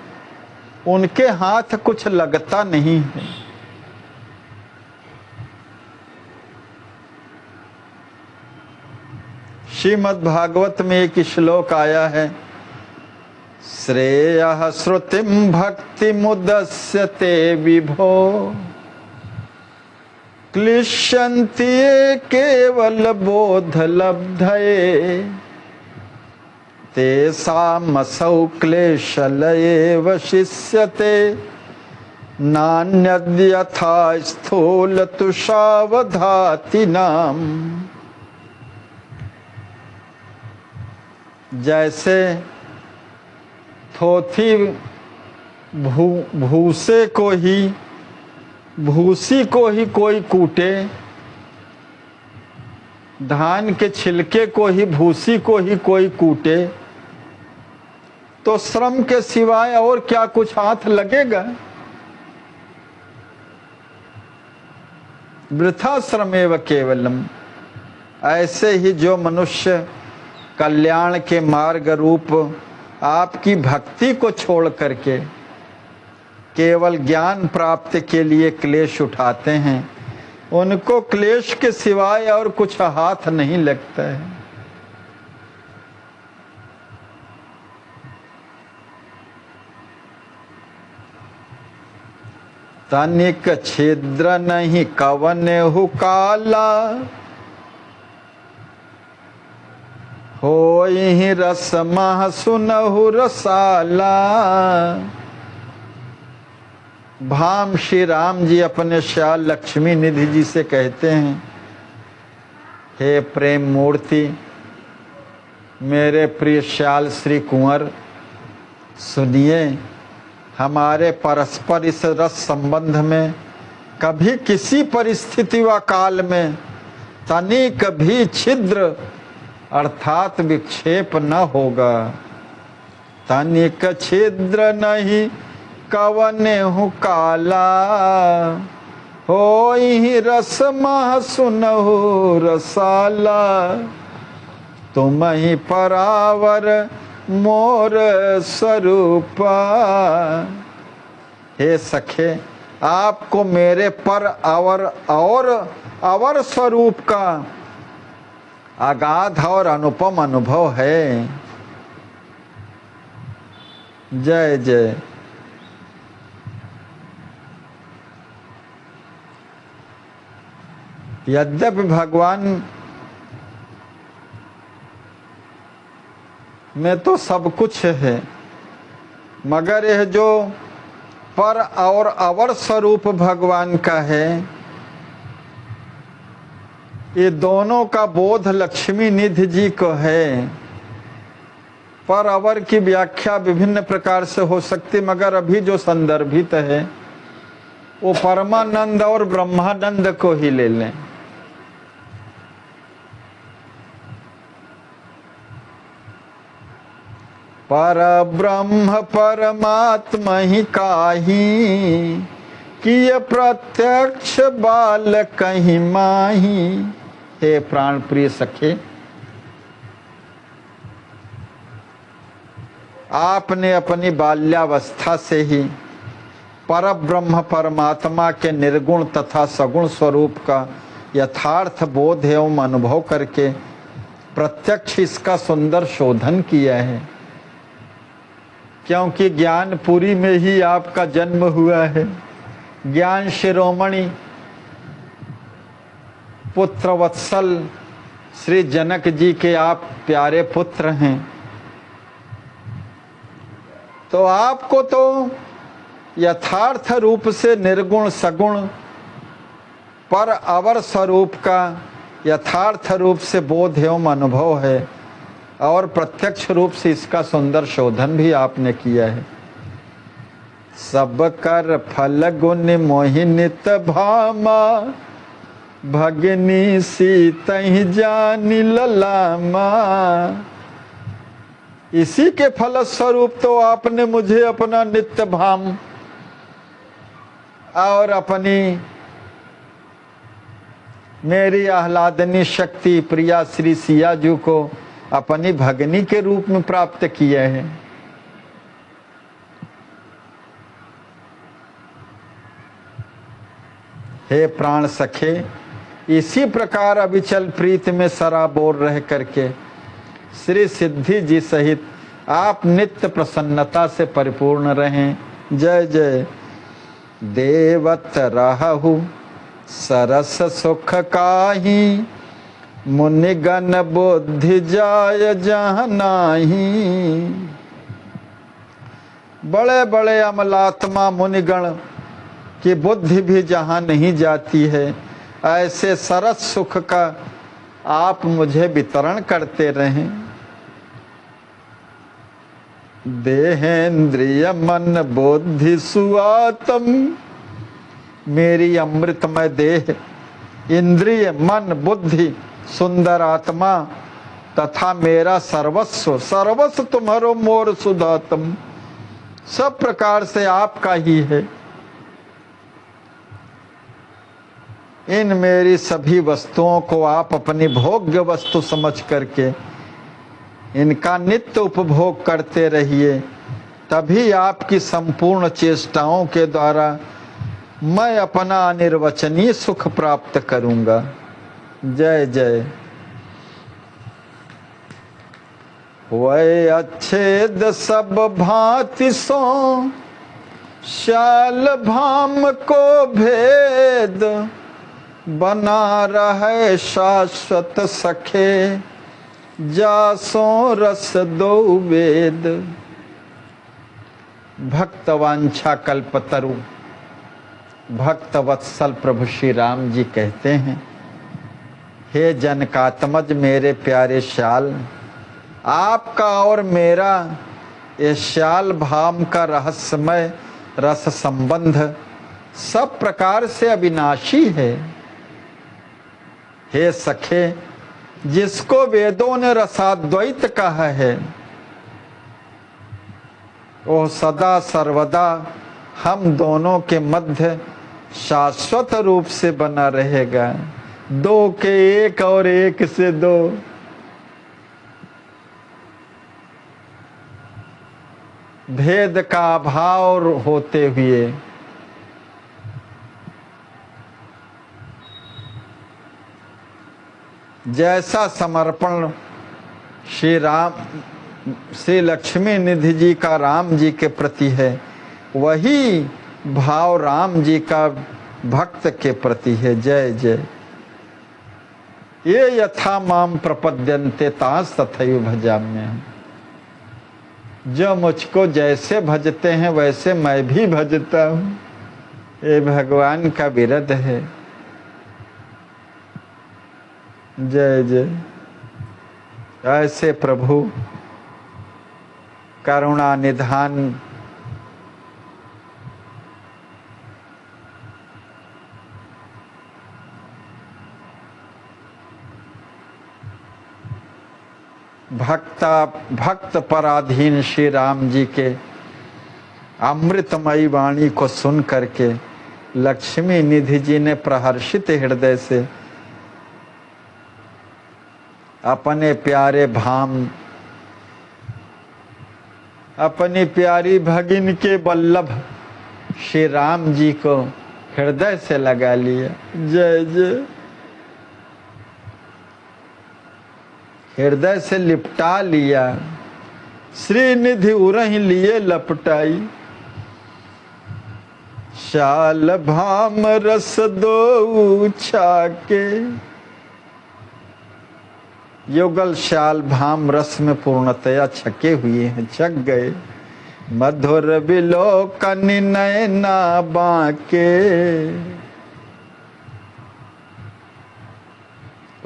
उनके हाथ कुछ लगता नहीं है। श्रीमद् भागवत में एक श्लोक आया है, श्रेयः श्रुतिं भक्ति मुदस्यते विभो, क्लिश्यन्ति केवल बोध लब्धये, तेषामसौ क्लेशलये वशिष्यते, नान्यद्यथा स्थूल तुषावधातिनाम्। जैसे थोथी भूसी को ही कोई कूटे, धान के छिलके को ही, भूसी को ही कोई कूटे, तो श्रम के सिवाय और क्या कुछ हाथ लगेगा? वृथा श्रमेव केवलम। ऐसे ही जो मनुष्य कल्याण के मार्ग रूप आपकी भक्ति को छोड़ करके केवल ज्ञान प्राप्ति के लिए क्लेश उठाते हैं, उनको क्लेश के सिवाय और कुछ हाथ नहीं लगता है। तनिक छिद्र नहीं कवनेहु काला, होई रस मह सुनहु रसाला। भाम श्री राम जी अपने श्याल लक्ष्मी निधि जी से कहते हैं, हे प्रेम मूर्ति, मेरे प्रिय श्याल श्री कुंवर, सुनिए, हमारे परस्पर इस रस संबंध में कभी किसी परिस्थिति व काल में तनिक भी छिद्र अर्थात विक्षेप न होगा। तनिक छिद्र नहीं कवनेहु काला, होई रस मह सुनहु रसाला। तुम ही परावर मोर स्वरूपा। हे सखे, आपको मेरे पर और अवर स्वरूप का अगाध और अनुपम अनुभव है। जय जय। यद्यपि भगवान में तो सब कुछ है, मगर यह जो पर और अवर स्वरूप भगवान का है, ये दोनों का बोध लक्ष्मी निधि जी को है। पर अवर की व्याख्या विभिन्न प्रकार से हो सकती, मगर अभी जो संदर्भित है वो परमानंद और ब्रह्मानंद को ही ले लें। पर ब्रह्म परमात्मा ही काही, किए प्रत्यक्ष बाल कहीं माही। हे प्राण प्रिय सखे, आपने अपनी बाल्यावस्था से ही परब्रह्म परमात्मा के निर्गुण तथा सगुण स्वरूप का यथार्थ बोध एवं अनुभव करके प्रत्यक्ष इसका सुंदर शोधन किया है। क्योंकि ज्ञानपुरी में ही आपका जन्म हुआ है। ज्ञान शिरोमणि पुत्र वत्सल श्री जनक जी के आप प्यारे पुत्र हैं, तो आपको तो यथार्थ रूप से निर्गुण सगुण पर अवर स्वरूप का यथार्थ रूप से बोध एवं अनुभव है, और प्रत्यक्ष रूप से इसका सुंदर शोधन भी आपने किया है। सब कर फल गुण मोहिनित भामा, भगनी सीतहि जानि ललामा। इसी के फल स्वरूप तो आपने मुझे अपना नित्य भाम और अपनी मेरी आह्लादनी शक्ति प्रिया श्री सियाजू को अपनी भगनी के रूप में प्राप्त किया है। हे प्राण सखे, इसी प्रकार अविचल प्रीत में सराबोर रह करके श्री सिद्धि जी सहित आप नित्य प्रसन्नता से परिपूर्ण रहें। जय जय। देवत रहु सरस सुख काही, मुनिगण बुद्धि जाय जहाँ नाही। बड़े बड़े अमलात्मा मुनिगण की बुद्धि भी जहाँ नहीं जाती है, ऐसे सरस सुख का आप मुझे वितरण करते रहें। देहेंद्रिय मन बुद्धि सुआतम, मेरी अमृतमय देह, इंद्रिय मन बुद्धि सुंदर आत्मा तथा मेरा सर्वस्व, सर्वस्व तुम्हारो मोर सुधातम, सब प्रकार से आपका ही है। इन मेरी सभी वस्तुओं को आप अपनी भोग्य वस्तु समझ करके इनका नित्य उपभोग करते रहिए तभी आपकी संपूर्ण चेष्टाओं के द्वारा मैं अपना अनिर्वचनीय सुख प्राप्त करूंगा। जय जय। वह अच्छेद सब भांति सो श्याल भाम को भेद, बना रहे शाश्वत सखे जासो रस दो वेद। भक्तवांछा कल्पतरु भक्त वत्सल प्रभु श्री राम जी कहते हैं, हे जनकात्मज मेरे प्यारे श्याल, आपका और मेरा ये श्याल भाम का रहस्यमय रस संबंध सब प्रकार से अविनाशी है। हे सखे, जिसको वेदों ने रसाद्वैत कहा है, वो सदा सर्वदा हम दोनों के मध्य शाश्वत रूप से बना रहेगा। दो के एक और एक से दो। भेद का अभाव होते हुए जैसा समर्पण श्री लक्ष्मी निधि जी का राम जी के प्रति है, वही भाव राम जी का भक्त के प्रति है। जय जय। ये यथा माम प्रपद्यन्ते तास तथैव भजाम्यहम्। जो मुझको जैसे भजते हैं वैसे मैं भी भजता हूँ। ये भगवान का विरध है। जय जय। ऐसे प्रभु करुणा निधान भक्त पराधीन श्री राम जी के अमृतमयी वाणी को सुन करके लक्ष्मी निधि जी ने प्रहर्षित हृदय से अपने प्यारे भाम, अपनी प्यारी भगिन के वल्लभ श्री राम जी को हृदय से लगा लिया। जय जय। हृदय से लिपटा लिया। श्रीनिधि उरहि लिए लपटाई। शाल भाम रस दो छाके। युगल शाल भाम रस में पूर्णतया छके हुए हैं, छक गए। मधुर विलोकन नैना बाके।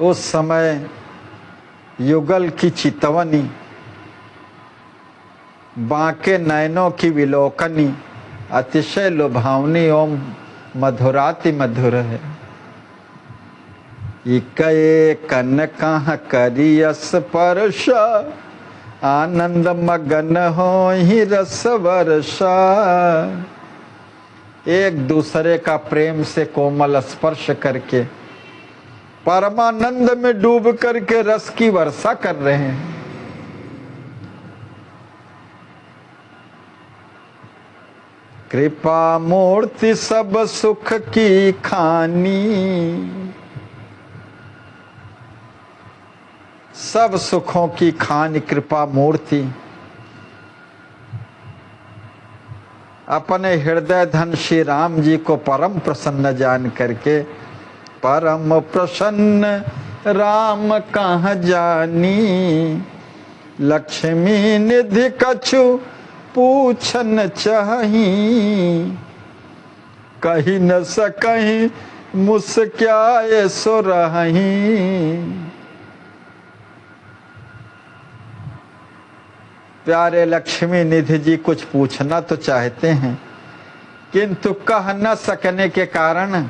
उस समय युगल की चितवनी, बांके नयनों की विलोकनी अतिशय लुभावनी ओम मधुराति मधुर है। इकये कन कहाँ करियस परश, आनंद मगन हो ही रस वर्षा। एक दूसरे का प्रेम से कोमल स्पर्श करके परमानंद में डूब करके रस की वर्षा कर रहे हैं। कृपा मूर्ति सब सुख की खानी। सब सुखों की खान कृपा मूर्ति अपने हृदय धन श्री राम जी को परम प्रसन्न जान करके, परम प्रसन्न राम कहाँ जानी। लक्ष्मी निधि कछु पूछन चाही, कही न सकहीं मुस्क्याए सो रही। प्यारे लक्ष्मी निधि जी कुछ पूछना तो चाहते हैं, किंतु कह न सकने के कारण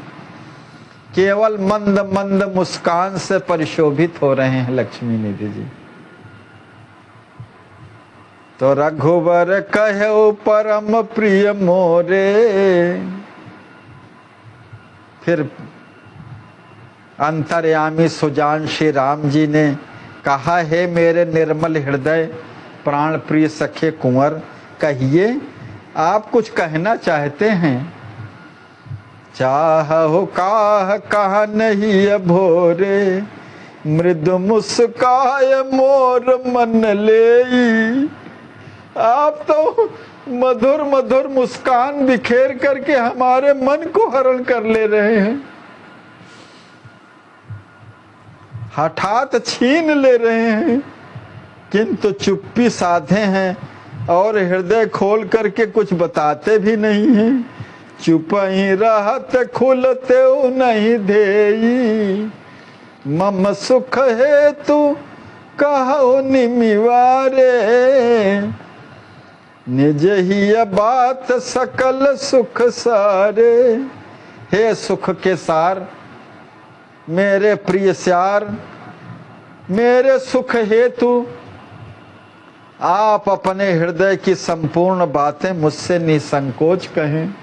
केवल मंद मंद मुस्कान से परिशोभित हो रहे हैं लक्ष्मी निधि जी। तो रघुवर कहो परम प्रिय मोरे। फिर अंतर्यामी सुजान श्री राम जी ने कहा, है मेरे निर्मल हृदय प्राण प्रिय सखे कुंवर, कहिए, आप कुछ कहना चाहते हैं। चाहो काह कहा नहीं अभोरे, मृदु मुस्काय मोर मन लेई। आप तो मधुर मधुर मुस्कान बिखेर करके हमारे मन को हरण कर ले रहे हैं, हठात छीन ले रहे हैं, किंतु चुप्पी साधे हैं और हृदय खोल करके कुछ बताते भी नहीं हैं। चुप ही रहत खुलते नहीं देई, मम सुख हेतु कहो निमिवारे। निज ही बात सकल सुख सारे। हे सुख के सार, मेरे प्रिय सार, मेरे सुख हेतु आप अपने हृदय की संपूर्ण बातें मुझसे निसंकोच कहें।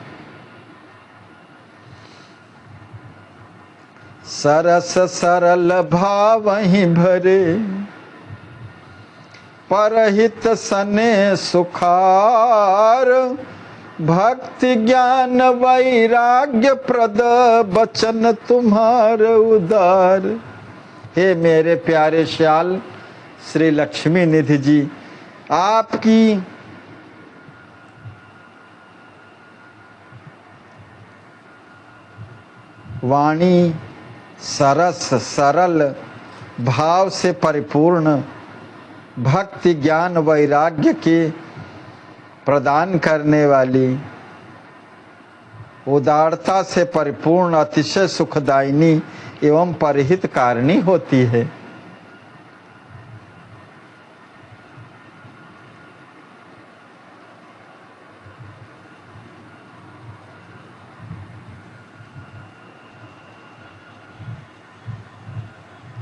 सरस सरल भाव ही भरे, परहित सने सुखार। भक्ति ज्ञान वैराग्य प्रद बचन तुम्हार उदार। हे मेरे प्यारे श्याल श्री लक्ष्मी निधि जी, आपकी वाणी सरस सरल भाव से परिपूर्ण, भक्ति ज्ञान वैराग्य के प्रदान करने वाली, उदारता से परिपूर्ण, अतिशय सुखदायिनी एवं परहित कारिणी होती है।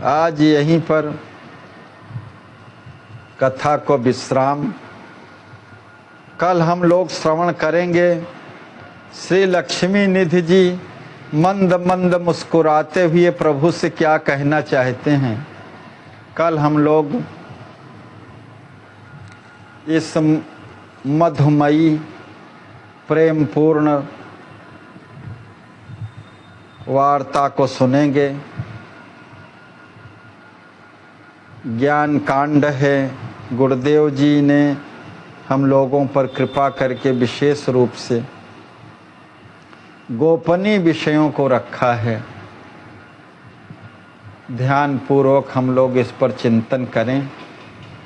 आज यहीं पर कथा को विश्राम। कल हम लोग श्रवण करेंगे श्री लक्ष्मी निधि जी मंद मंद मुस्कुराते हुए प्रभु से क्या कहना चाहते हैं। कल हम लोग इस मधुमयी प्रेमपूर्ण वार्ता को सुनेंगे। ज्ञान कांड है। गुरुदेव जी ने हम लोगों पर कृपा करके विशेष रूप से गोपनीय विषयों को रखा है। ध्यान पूर्वक हम लोग इस पर चिंतन करें,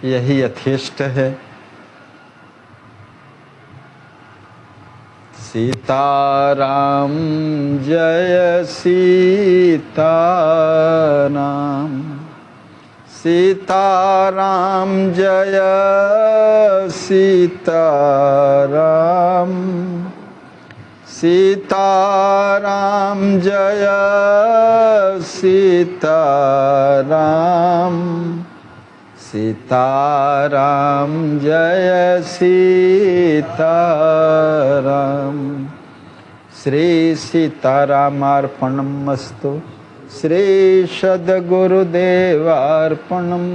यही यथेष्ट है। सीताराम जय सीताराम, सीताराम जय सीताराम, सीताराम जय सीताराम, सीताराम जय सीताराम। श्री सीतारामार्पणमस्तु। श्री सद्गुरुदेवार्पणम्।